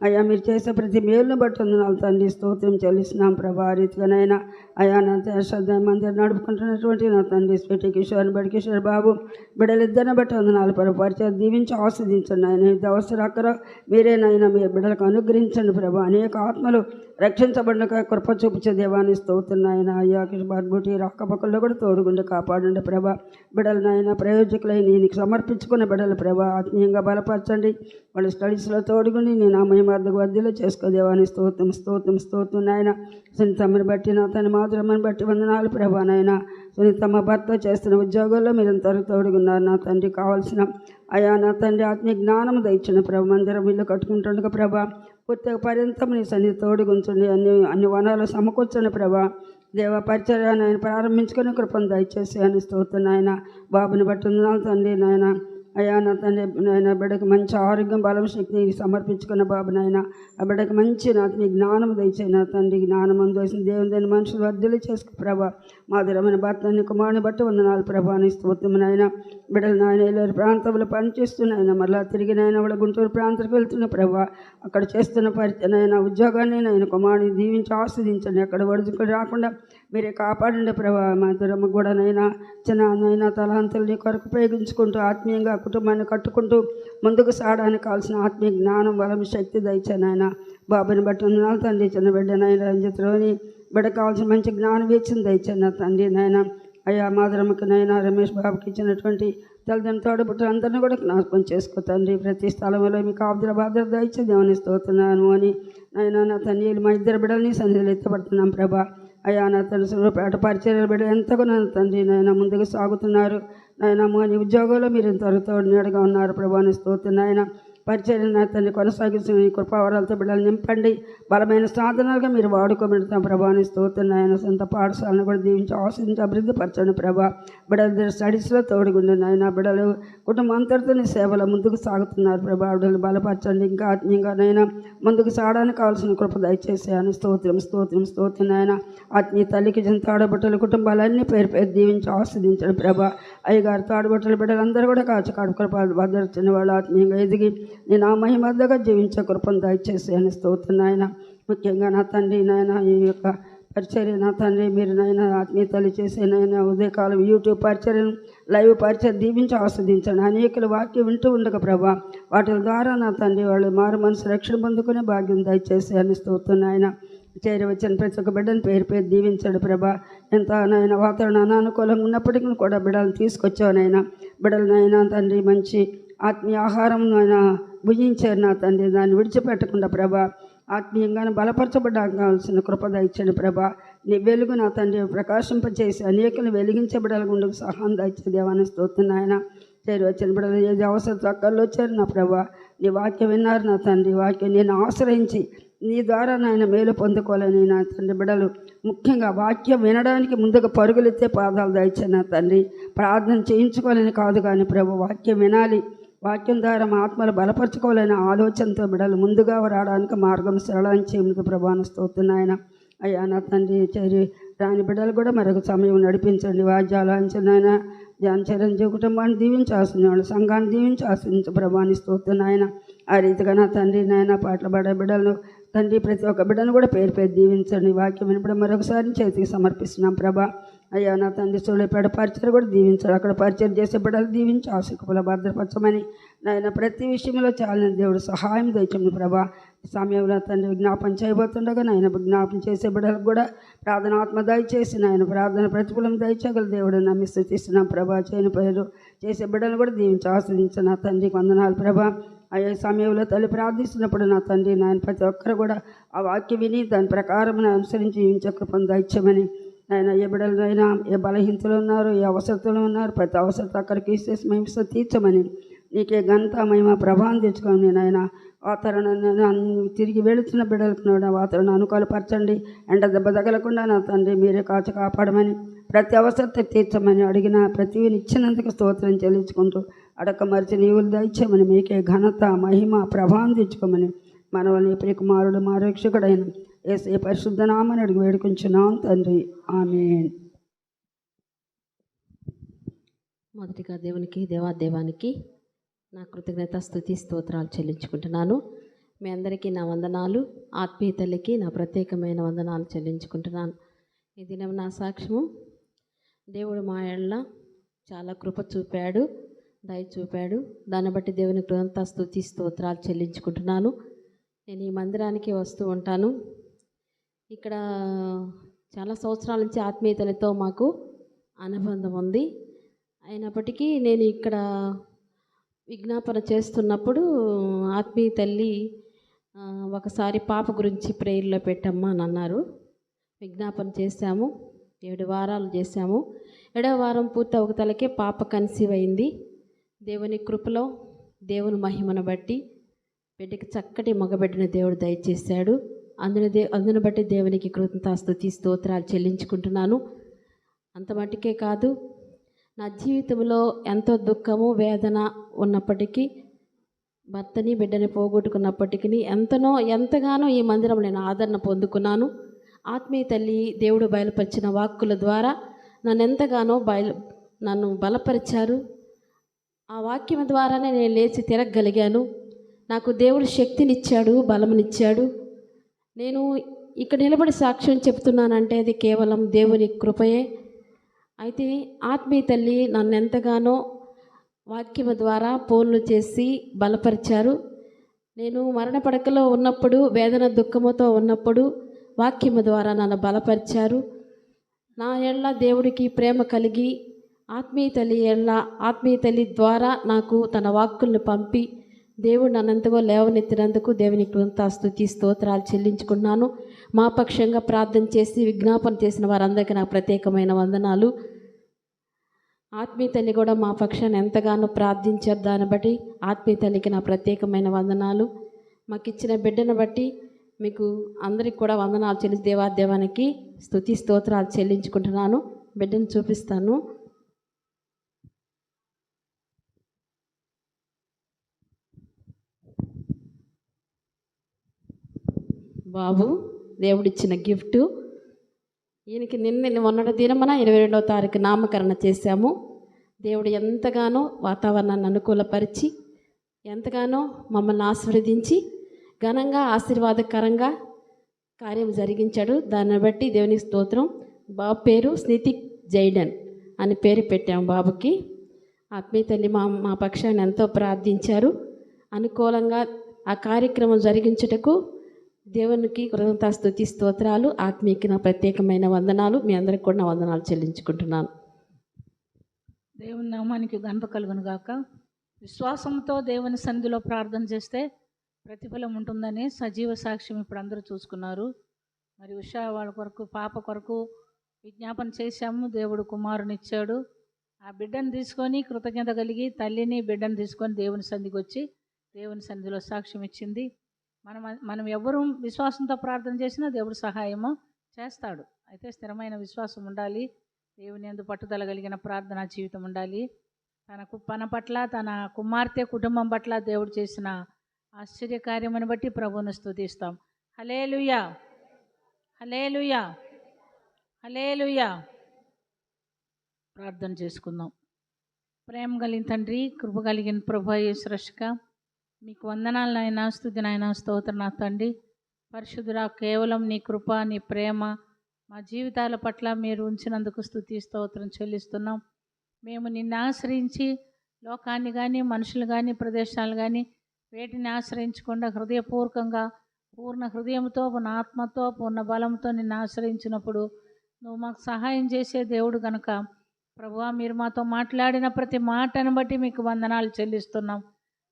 అయ్యా మీరు చేసే ప్రతి మేలును బట్టి వందనాలు తండ్రి. స్తోత్రం చెల్లిస్తున్నాం ప్రభా. ఆ రీతిగానైనా అయ్యా నా శ్రద్ధ మందిరం నడుపుకుంటున్నటువంటి నా తండ్రి స్వీటి కిషోర్ బడి కిషోర్ బాబు బిడ్డలిద్దరిని బట్టి వందనాలు ప్రభా. పరిచయం దీవించి ఆస్వాదించండి ఆయన. ఇది అవసరం అక్కర మీరేనైనా మీ బిడ్డలకు అనుగ్రహించండి ప్రభా. అనేక ఆత్మలు రక్షించబడిన కృప చూపించే దేవాన్ని స్తోత్రున్నాయన. అయ్యా బార్బుటి రాకపోకల్లో కూడా తోడుగుండి కాపాడండి ప్రభా. బిడ్డలనైనా ప్రయోజకులై నీకు సమర్పించుకున్న బిడ్డల ప్రభా ఆత్మీయంగా బలపరచండి. వాళ్ళు స్టడీస్లో తోడుగుండి నేను ఆ మహిమార్ధకు వర్ధిలో చేసుకో దేవాన్ని స్తోత్రం స్తోత్రం స్తోత్రం నాయన. సునీతమ్మని బట్టి నా తన మాధురమ్మని బట్టి వందనాలు ప్రభా నాయన. సునీతమ్మ భర్త చేస్తున్న ఉద్యోగాల్లో మీరు ఎంతవరకు తోడుగున్నారు నా తండ్రి. కావాల్సిన అయా నా తండ్రి ఆత్మీయ జ్ఞానం దయచిన ప్రభా. మందిరం ఇల్లు కట్టుకుంటుండగా ప్రభా పూర్తిగా పర్యంతం నీ సన్నిధి తోడుగుంచండి. అన్ని వనాలు సమకూర్చండి ప్రభా. దేవ పరిచర్యాన్ని ఆయన ప్రారంభించుకొని కృపను దయచేసి అని స్తోత్రం ఆయన. బాబుని బట్టి వందనాలు తండ్రి నాయన. అయ్యా నా తండ్రి నాయన బిడ్డకు మంచి ఆరోగ్యం బలం శక్తిని సమర్పించుకున్న బాబు నాయన. ఆ బిడ్డకు మంచి నా మీ జ్ఞానం దయచేయి నా తండ్రి. జ్ఞానం అందవలసిన దేవుని దాన్ని మనుషులు వర్ధలు చేసుకో ప్రభా. మాధురమైన భర్తని కుమారుని బట్టి వందనాలు ప్రభా అని స్తోత్రం నాయన. బిడ్డలు నాయన ఏలూరు ప్రాంతంలో పనిచేస్తున్నాయన మళ్ళీ తిరిగి నాయన వాళ్ళ గుంటూరు ప్రాంతానికి వెళ్తున్న ప్రభా. అక్కడ చేస్తున్న నాయన ఉద్యోగాన్ని నాయన కుమారుని దీవించి ఆస్వాదించండి. అక్కడ వడుచుకొని రాకుండా మీరే కాపాడండి ప్రభా. మాధురమ్మ కూడా నైనా చిన్న నైనా తలాంతుల్ని కొరకు ఉపయోగించుకుంటూ ఆత్మీయంగా కుటుంబాన్ని కట్టుకుంటూ ముందుకు సాగడానికి కావాల్సిన ఆత్మీయ జ్ఞానం బలం శక్తి దయచాను ఆయన. బాబుని బట్టి వందనాలు తండ్రి. చిన్న బిడ్డ నాయన రంజిత్లోని బిడ్డ కావాల్సిన మంచి జ్ఞానం ఇచ్చింది దయచాను తండ్రి నాయన. అయ్యా మాధురమ్మకి నైనా రమేష్ బాబుకి ఇచ్చినటువంటి తల్లిదండ్రులు తోడబుట్టులు అందరినీ కూడా జ్ఞాపకం చేసుకో తండ్రి. ప్రతి స్థలంలో మీకు ఆబ్దుల భద్రత దయచే దేవుని స్తోత్రున్నాను అని నాయన. నా తండ్రి మా ఇద్దరు బిడ్డల్ని సన్నిధిలో ఎత్తపడుతున్నాం ప్రభా. అయ్యా నా తండ్రి పేట పరిచర్యలు బిడ్డ ఎంతగా నా తండ్రి నాయన ముందుకు సాగుతున్నారు నాయన. మోని ఉద్యోగంలో మీరు ఎంతవరకు నీడగా ఉన్నారు ప్రభాని స్తోత్రం నాయన. పరిచర్య నా తండ్రి కొనసాగించిన కృపావరాలతో బిడ్డలు నింపండి. బలమైన సాధనాలుగా మీరు వాడుకోబెడతాం ప్రభాని స్తోత్రం నాయన. సొంత పాఠశాలను కూడా దీవించి ఆశించి అభివృద్ధి పరచండి ప్రభా. బిడ్డలు స్టడీస్లో తోడుగుండి నాయన. బిడ్డలు కుటుంబం అంతటితో సేవలో ముందుకు సాగుతున్నారు ప్రభా. బిడ్డలు బలపరచండి. ఇంకా ఆత్మీయంగా నైనా ముందుకు సాగడానికి కావాల్సిన కృప దయచేసి అని స్తోత్రం స్తోత్రం స్తోత్రం నాయన. ఆత్మీయ తల్లికి జన తాడబట్టలు కుటుంబాలన్నీ పేరు పేరు దీవించి ఆస్వాదించండి ప్రభా. అయ్యగారు తాడబట్టలు బిడ్డలందరూ కూడా కాచి కాడు కృప భద్రచిన వాళ్ళు ఆత్మీయంగా ఎదిగి నేను ఆ మహిమద్దగా జీవించే కృపను దయచేసి అని స్తోత్రం నాయన. ముఖ్యంగా నా తండ్రి నాయన ఈ యొక్క పరిచర్య నా తండ్రి మీరు నాయన ఆత్మీయతలు చేసే నాయన ఉదయకాలం యూట్యూబ్ పరిచర్యను లైవ్ పరిచయం దీవించి ఆస్వాదించండి. అనేకులు వాక్యం వింటూ ఉండగా ప్రభా వాటి ద్వారా నా తండ్రి వాళ్ళు మారు మనసు రక్షణ పొందుకునే భాగ్యం దయచేసి అని స్తోత్రం నాయన. చేరి వచ్చిన ప్రతి ఒక్క బిడ్డను పేరు పేరు దీవించాడు ప్రభా. ఎంత నాయన వాతావరణం అనానుకూలంగా ఉన్నప్పటికీ కూడా బిడ్డలను తీసుకొచ్చావు నాయన. బిడ్డలనైనా తండ్రి మంచి ఆత్మీయ ఆహారం నాయన భుజించారు నా తండ్రి. దాన్ని విడిచిపెట్టకుండా ప్రభా ఆత్మీయంగానే బలపరచబడ్డానికి కావాల్సిన కృపద ఇచ్చాడు ప్రభా. నీ వెలుగు నా తండ్రి ప్రకాశింపచేసి అనేకలు వెలిగించే బిడ్డల గుండెకు సహాయం దయచే దేవాన్ని స్తోత్రం నాయన. చేరి వచ్చిన బిడ్డలు ఏది అవసరం చక్కర్లు వచ్చారు నా ప్రభా. నీ వాక్యం విన్నారు నా తండ్రి. వాక్యం నేను ఆశ్రయించి నీ ద్వారా నాయన మేలు పొందుకోవాలని నా తండ్రి బిడ్డలు ముఖ్యంగా వాక్యం వినడానికి ముందుగా పరుగులెత్తే పాదాలు దయచాను నా తండ్రి. ప్రార్థన చేయించుకోవాలని కాదు కానీ ప్రభు వాక్యం వినాలి, వాక్యం ద్వారా మా ఆత్మలు బలపరచుకోవాలనే ఆలోచనతో బిడ్డలు ముందుగా రావడానికి మార్గం సరళం చేయముకు ప్రభాను స్తోత్రం నాయన. అయ్యా నా తండ్రి చేరి రాని బిడ్డలు కూడా మరొక సమయం నడిపించండి. వాద్యాలాంచనైనా జాన్ చిరంజీవి కుటుంబాన్ని దీవించి ఆశించాడు, సంఘాన్ని దీవించి ఆశించు ప్రభాని స్తోత్రం నాయన. ఆ రీతిగా నా తండ్రి నాయన పాటలు పాడే బిడ్డలను తండ్రి ప్రతి ఒక్క బిడ్డను కూడా పేరు పేరు దీవించండి. వాక్యం వినపడం మరొకసారి చేతికి సమర్పిస్తున్నాం ప్రభా. అయ్యా నా తండ్రి సూళ్ళపేట పరిచయం కూడా దీవించాడు. అక్కడ పరిచయం చేసే బిడ్డలు దీవించి ఆశకుల భద్రపరచమని నాయన ప్రతి విషయంలో చాలా దేవుడు సహాయం దయచండి ప్రభా. సమయంలో తండ్రి విజ్ఞాపన చేయబోతుండగా నాయన విజ్ఞాపన చేసే బిడ్డలకు కూడా ప్రార్థన ఆత్మ దయచేసి నాయన ప్రార్థన ప్రతిఫలం దయచేయగల దేవుడు నమ్మి స్తుతిస్తున్నాం ప్రభా. చేయని పేరు చేసే బిడ్డలు కూడా దీవించి ఆస్వాదించిన నా తండ్రికి వందనాలు ప్రభా. అయ్యే సమయంలో తల్లి ప్రార్థిస్తున్నప్పుడు నా తండ్రి నాయన ప్రతి ఒక్కరు కూడా ఆ వాక్యం విని దాని ప్రకారం అనుసరించి జీవించే కృపను దయచేయమని నాయన ఏ బిడ్డలైనా ఏ బలహీనతలు ఉన్నారు, ఏ అవసరతలు ఉన్నారు, ప్రతి అవసరత అక్కడికి ఇస్తే మహిమ తీర్చమని నీకే ఘనత మహిమ ప్రభావం తెచ్చుకొని నాయన వాతావరణాన్ని తిరిగి వెళుతున్న బిడ్డలకు వాతావరణం అనుకూలపరచండి. ఎండ దెబ్బ తగలకుండా నా తండ్రి మీరే కాచి కాపాడమని ప్రతి అవసరత తీర్చమని అడిగిన ప్రతిని ఇచ్చినందుకు స్తోత్రం చెల్లించుకుంటూ అడక మరిచి నీవులు దయచేయమని మీకే ఘనత మహిమ ప్రభావం తెచ్చుకోమని మనవల్ని ప్రియకుమారుడు మా రక్షకుడైన యేసయ్య పరిశుద్ధ నామమున అడిగి వేడుకుంటున్నాం తండ్రి, ఆమేన్. మొదటిగా దేవునికి దేవాదేవానికి నా కృతజ్ఞత స్తుతి స్తోత్రాలు చెల్లించుకుంటున్నాను. మీ అందరికీ నా వందనాలు, ఆత్మీయ తల్లికి నా ప్రత్యేకమైన వందనాలు చెల్లించుకుంటున్నాను. ఈ దినం నా సాక్ష్యము, దేవుడు మా ఎడల చాలా కృప చూపాడు, దయ చూపాడు. దాన్ని బట్టి దేవుని కృతంతా స్తుతి స్తోత్రాలు చెల్లించుకుంటున్నాను. నేను ఈ మందిరానికి వస్తూ ఉంటాను. ఇక్కడ చాలా సంవత్సరాల నుంచి ఆత్మీయతలతో మాకు అనుబంధం ఉంది. అయినప్పటికీ నేను ఇక్కడ విజ్ఞాపన చేస్తున్నప్పుడు ఆత్మీయ తల్లి ఒకసారి పాప గురించి ప్రేయర్లో పెట్టమ్మా అని అన్నారు. విజ్ఞాపన చేశాము, 7 వారాలు చేశాము. 7వ వారం పూర్తి అవతలకే పాప కన్సీవ్ అయింది. దేవుని కృపలో, దేవుని మహిమను బట్టి బిడ్డకి చక్కటి మగబిడ్డని దేవుడు దయచేశాడు. అందును బట్టి దేవునికి కృతజ్ఞతాస్తుతి స్తోత్రాలు చెల్లించుకుంటున్నాను. అంత మట్టుకే కాదు, నా జీవితంలో ఎంతో దుఃఖము వేదన ఉన్నప్పటికీ, భర్తని బిడ్డని పోగొట్టుకున్నప్పటికీ ఎంతగానో ఈ మందిరం నేను ఆదరణ పొందుకున్నాను. ఆత్మీయ తల్లి దేవుడు బయలుపరిచిన వాక్కుల ద్వారా నన్ను ఎంతగానో నన్ను బలపరిచారు. ఆ వాక్యం ద్వారానే నేను లేచి తిరగగలిగాను. నాకు దేవుడు శక్తినిచ్చాడు, బలమునిచ్చాడు. నేను ఇక్కడ నిలబడి సాక్ష్యం చెప్తున్నానంటే అది కేవలం దేవుని కృపయే. అయితే ఆత్మీయ తల్లి నన్ను ఎంతగానో వాక్యము ద్వారా ఫోన్లు చేసి బలపరిచారు. నేను మరణ పడకలో ఉన్నప్పుడు, వేదన దుఃఖముతో ఉన్నప్పుడు వాక్యము ద్వారా నన్ను బలపరిచారు. నా ఎడల దేవుడికి ప్రేమ కలిగి ఆత్మీయ తల్లి ద్వారా నాకు తన వాక్కులను పంపి దేవుడు నన్నంతగా లేవనెత్తినందుకు దేవుని కృతజ్ఞతాస్తుతి స్తోత్రాలు చెల్లించుకున్నాను. మా పక్షంగా ప్రార్థన చేసి విజ్ఞాపన చేసిన వారందరికీ నాకు ప్రత్యేకమైన వందనాలు. ఆత్మీయ తల్లి కూడా మా పక్షాన్ని ఎంతగానో ప్రార్థించారు. దాన్ని బట్టి ఆత్మీయ తల్లికి నా ప్రత్యేకమైన వందనాలు. మాకు ఇచ్చిన బిడ్డను బట్టి మీకు అందరికి కూడా వందనాలు చెల్లించి దేవాదేవానికి స్తుతి స్తోత్రాలు చెల్లించుకుంటున్నాను. బిడ్డను చూపిస్తాను. బాబు దేవుడిచ్చిన గిఫ్ట్. ఈయనకి మొన్నటి దినమున 22వ తారీఖు నామకరణ చేశాము. దేవుడు ఎంతగానో వాతావరణాన్ని అనుకూలపరిచి ఎంతగానో మమ్మల్ని ఆశీర్వదించి ఘనంగా ఆశీర్వాదకరంగా కార్యం జరిగించాడు. దాన్ని బట్టి దేవునికి స్తోత్రం. బాబు పేరు స్నితిక్ జైడన్ అని పేరు పెట్టాము బాబుకి. ఆత్మీయ తల్లి మా పక్షాన్ని ఎంతో ప్రార్థించారు. అనుకూలంగా ఆ కార్యక్రమం జరిగించుటకు దేవునికి కృతజ్ఞతాస్తుతి స్తోత్రాలు. ఆత్మీయకి నా ప్రత్యేకమైన వందనాలు. మీ అందరికి కూడా నా వందనాలు చెల్లించుకుంటున్నాను. దేవుని నామానికి ఘనత కలుగును గాక. విశ్వాసంతో దేవుని సన్నిధిలో ప్రార్థన చేస్తే ప్రతిఫలం ఉంటుందని సజీవ సాక్ష్యం ఇప్పుడు అందరూ చూసుకున్నారు. మరి ఉషా వాళ్ళ కొరకు, పాప కొరకు విజ్ఞాపన చేశాము. దేవుడు కుమారునిచ్చాడు. ఆ బిడ్డను తీసుకొని కృతజ్ఞత కలిగి తల్లిని బిడ్డను తీసుకొని దేవుని సన్నిధికి వచ్చి దేవుని సన్నిధిలో సాక్ష్యం ఇచ్చింది. మనం ఎవరు విశ్వాసంతో ప్రార్థన చేసినా దేవుడు సహాయము చేస్తాడు. అయితే స్థిరమైన విశ్వాసం ఉండాలి. దేవుని యందు పట్టుదల కలిగిన ప్రార్థనా జీవితం ఉండాలి. తన పట్ల, తన కుమార్తె కుటుంబం పట్ల దేవుడు చేసిన ఆశ్చర్యకార్యమని బట్టి ప్రభువును స్తుతిస్తాం. హల్లెలూయా, హల్లెలూయా, హల్లెలూయా. ప్రార్థన చేసుకుందాం. ప్రేమ కలిగిన తండ్రి, కృప కలిగిన ప్రభు యేసు రక్షక, మీకు వందనాలు నాయనా, స్తుతి నాయనా, స్తోత్రం నా తండ్రి. పరిశుద్ధుడా, కేవలం నీ కృప, నీ ప్రేమ మా జీవితాల పట్ల మీరు ఉంచినందుకు స్తుతి స్తోత్రం చెల్లిస్తున్నాం. మేము నిన్ను ఆశ్రయించి లోకాన్ని కానీ, మనుషులు కానీ, ప్రదేశాలు కానీ వేటిని ఆశ్రయించకుండా హృదయపూర్వకంగా పూర్ణ హృదయంతో, పూర్ణ ఆత్మతో, పూర్ణ బలంతో నిన్ను ఆశ్రయించినప్పుడు నువ్వు మాకు సహాయం చేసే దేవుడు కనుక ప్రభువా, మీరు మాతో మాట్లాడిన ప్రతి మాటను బట్టి మీకు వందనాలు చెల్లిస్తున్నాం.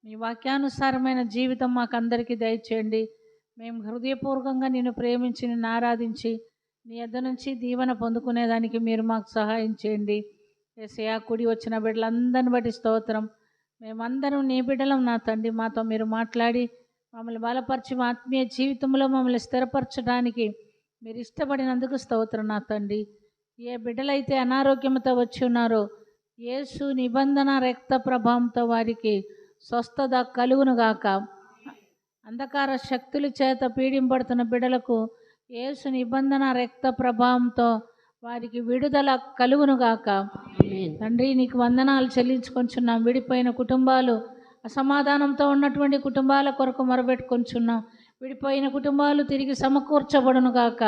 మీ వాక్యానుసారమైన జీవితం మాకు అందరికీ దయచేయండి. మేము హృదయపూర్వకంగా నిన్ను ప్రేమించి, నిన్ను ఆరాధించి నీ యొద్ద నుంచి దీవెన పొందుకునేదానికి మీరు మాకు సహాయం చేయండి. యేసయ్యా, కూడి వచ్చిన బిడ్డలందరిని బట్టి స్తోత్రం. మేమందరం నీ బిడ్డలం నా తండ్రి. మాతో మీరు మాట్లాడి మమ్మల్ని బలపరిచి మా ఆత్మీయ జీవితంలో మమ్మల్ని స్థిరపరచడానికి మీరు ఇష్టపడినందుకు స్తోత్రం నా తండ్రి. ఏ బిడ్డలైతే అనారోగ్యంతో వచ్చి ఉన్నారో యేసు నిబంధన రక్త ప్రభావంతో వారికి స్వస్థత కలుగునుగాక. అంధకార శక్తుల చేత పీడింపడుతున్న బిడ్డలకు యేసు నిబంధన రక్త ప్రభావంతో వారికి విడుదల కలుగునుగాక. తండ్రి నీకు వందనాలు చెల్లించుకొంచున్నాం. విడిపోయిన కుటుంబాలు, అసమాధానంతో ఉన్నటువంటి కుటుంబాల కొరకు మొరబెట్టుకొంచున్నాం. విడిపోయిన కుటుంబాలు తిరిగి సమకూర్చబడునుగాక.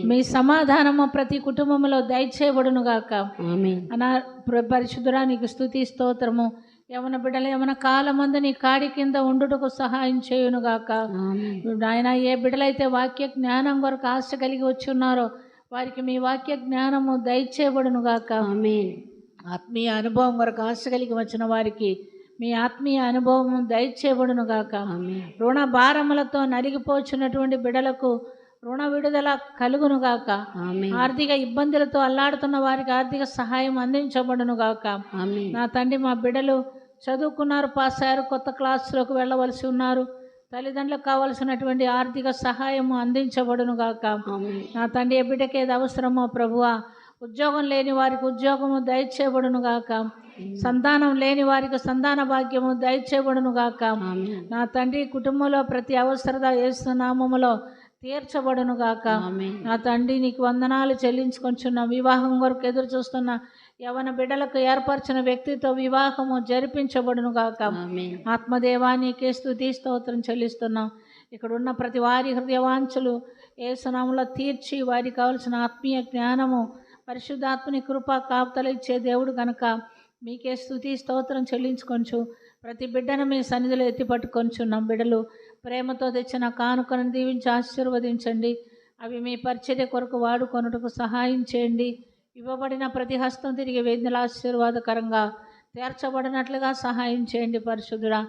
మీ సమాధానము ప్రతి కుటుంబంలో దయచేయబడునుగాక. పరిశుద్ధుడా నీకు స్తుతి స్తోత్రము. యవన బిడ్డలు యవన కాలమందు నీ కాడి కింద ఉండుటకు సహాయం చేయునుగాక. ఆయన ఏ బిడ్డలైతే వాక్య జ్ఞానం కొరకు ఆశ కలిగి వచ్చి ఉన్నారో వారికి మీ వాక్య జ్ఞానము దయచేయబడునుగాక. ఆత్మీయ అనుభవం కొరకు ఆశ కలిగి వచ్చిన వారికి మీ ఆత్మీయ అనుభవం దయచేయబడునుగాక. రుణ భారములతో నలిగిపోచున్నటువంటి బిడ్డలకు రుణ విడుదల కలుగునుగాక. ఆర్థిక ఇబ్బందులతో అల్లాడుతున్న వారికి ఆర్థిక సహాయం అందించబడునుగాక. నా తండ్రి, మా బిడ్డలు చదువుకున్నారు, పాస్ అయ్యారు, కొత్త క్లాసులోకి వెళ్ళవలసి ఉన్నారు. తల్లిదండ్రులకు కావలసినటువంటి ఆర్థిక సహాయము అందించబడునుగాక. నా తండ్రి, ఏ బిడ్డకి ఏది అవసరమో ప్రభువా, ఉద్యోగం లేని వారికి ఉద్యోగము దయచేయబడునుగాక. సంతానం లేని వారికి సంతాన భాగ్యము దయచేయబడునుగాక. నా తండ్రి, కుటుంబంలో ప్రతి అవసరత యేసు నామములో తీర్చబడునుగాక. నా తండ్రి, నీకు వందనాలు చెల్లించుకొంచున్న వివాహం కొరకు ఎదురు చూస్తున్న యవన బిడ్డలకు ఏర్పరిచిన వ్యక్తితో వివాహము జరిపించబడునుగాక. ఆత్మదేవా నీకే స్తుతి స్తోత్రం చెల్లిస్తున్నాం. ఇక్కడ ఉన్న ప్రతి వారి హృదయవాంఛలు యేసు నామములో తీర్చి వారికి కావలసిన ఆత్మీయ జ్ఞానము, పరిశుద్ధాత్మని కృప కాపుతలు ఇచ్చే దేవుడు కనుక మీకే స్తుతి స్తోత్రం చెల్లించుకొంచు. ప్రతి బిడ్డను మీ సన్నిధిలో ఎత్తి పట్టుకొంచున్నాం. బిడ్డలు ప్రేమతో తెచ్చిన కానుకను దీవించి ఆశీర్వదించండి. అవి మీ పరిచర్య కొరకు వాడుకొనుటకు సహాయం చేయండి. ఇవ్వబడిన ప్రతి హస్తం తిరిగి వేదికల ఆశీర్వాదకరంగా తీర్చబడినట్లుగా సహాయం చేయండి. పరిశుద్ధుడా,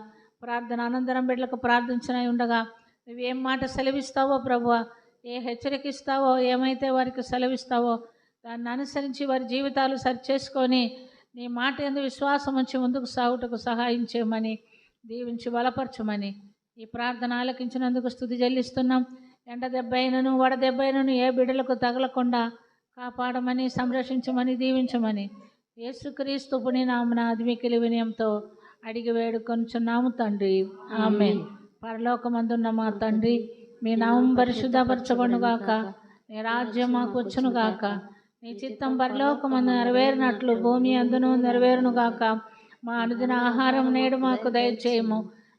ప్రార్థన అనంతరం బిడ్డలకు ప్రార్థించిన ఉండగా నువ్వేం మాట సెలవిస్తావో ప్రభువా, ఏ హెచ్చరిక ఇస్తావో, ఏమైతే వారికి సెలవిస్తావో దాన్ని అనుసరించి వారి జీవితాలు సరిచేసుకొని నీ మాట యందు విశ్వాసం ఉంచి ముందుకు సాగుటకు సహాయం చేయమని దీవించి బలపరచమని ఈ ప్రార్థన ఆలకించినందుకు స్తుతి చెల్లిస్తున్నాం. ఎండ దెబ్బైనను వడదెబ్బైనను ఏ బిడ్డలకు తగలకుండా కాపాడమని, సంరక్షించమని, దీవించమని యేసుక్రీస్తు పుణ్య నామమున ఆత్మీయ వినయంతో అడిగి వేడుకొనుచున్నాము తండ్రి. ఆమేన్. పరలోకమందున్న మా తండ్రి, మీ నామం పరిశుద్ధపరచబడునుగాక. నీ రాజ్యం మాకు వచ్చునుగాక. నీ చిత్తం పరలోకమందు నెరవేరినట్లు భూమి అందును నెరవేరునుగాక. మా అనుదిన ఆహారం నేడు మాకు దయచేయము.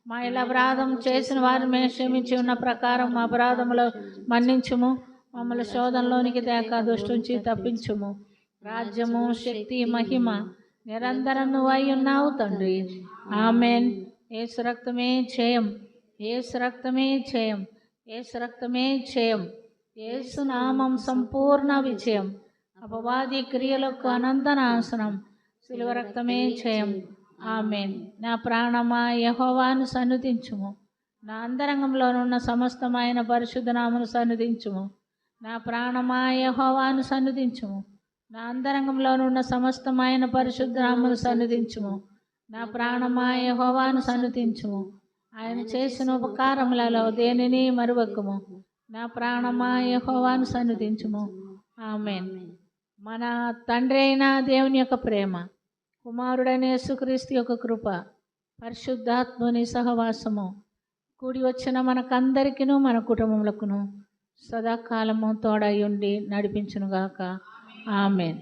మా ఇలా అపరాధం చేసిన వారిని మేము క్షమించి ఉన్న ప్రకారం మా అపరాధములు మన్నించుము. మమ్మల్ని శోధనలోనికి తేక దుష్టుంచి తప్పించుము. రాజ్యము, శక్తి, మహిమ నిరంతరం నువ్వై ఉన్నావు తండ్రి. ఆమేన్. యేసు రక్తమే జయం, యేసు రక్తమే జయం, యేసు రక్తమే జయం. యేసు నామం సంపూర్ణ విజయం. అపవాది క్రియలకు అనంత నాశనం. శిలువ రక్తమే జయం. ఆమేన్. నా ప్రాణమా యెహోవాను సన్నుతించుము. నా అంతరంగంలోనున్న సమస్తమైన పరిశుద్ధ నామమును సన్నుతించుము. నా ప్రాణమా యెహోవాను సన్నుతించుము. నా అంతరంగంలోనున్న సమస్తమైన పరిశుద్ధ నామమును సన్నుతించుము. నా ప్రాణమా యెహోవాను సన్నుతించుము. ఆయన చేసిన ఉపకారములలో దేనిని మరువకుము. నా ప్రాణమా యెహోవాను సన్నుతించుము. ఆమేన్. మన తండ్రి అయిన దేవుని యొక్క ప్రేమ, కుమారుడైన యేసుక్రీస్తు యొక్క కృప, పరిశుద్ధాత్మని సహవాసము కూడి వచ్చిన మనకందరికీను మన కుటుంబములకును సదాకాలము తోడయుండి నడిపించునుగాక. ఆమేన్.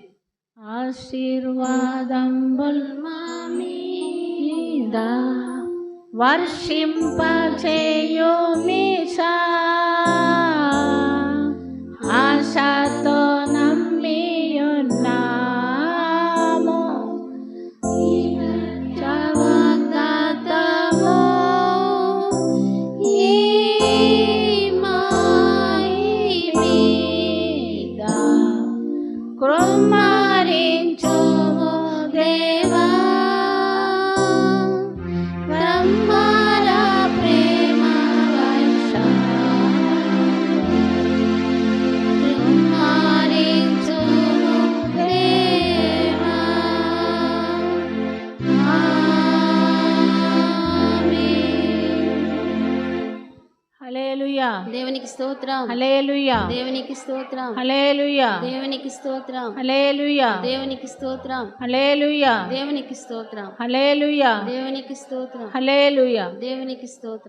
ఆశీర్వాదంబుల్ మా మీద వర్షింపచేయుమీశా, ఆశతో నమ్మియున్నాము. జగత్తము ఈ మాయి మీద కృమ్మరించుము దేవా. బ్రహ్మర ప్రేమ వర్షం దేవునికి స్తోత్రం, హల్లెలూయా, దేవునికి స్తోత్రం, హల్లెలూయా, దేవునికి స్తోత్రం, హల్లెలూయా, దేవునికి స్తోత్రం, హల్లెలూయా, దేవునికి స్తోత్రం, హల్లెలూయా, దేవునికి స్తోత్రం, హల్లెలూయా. దేవునికి స్తోత్రం.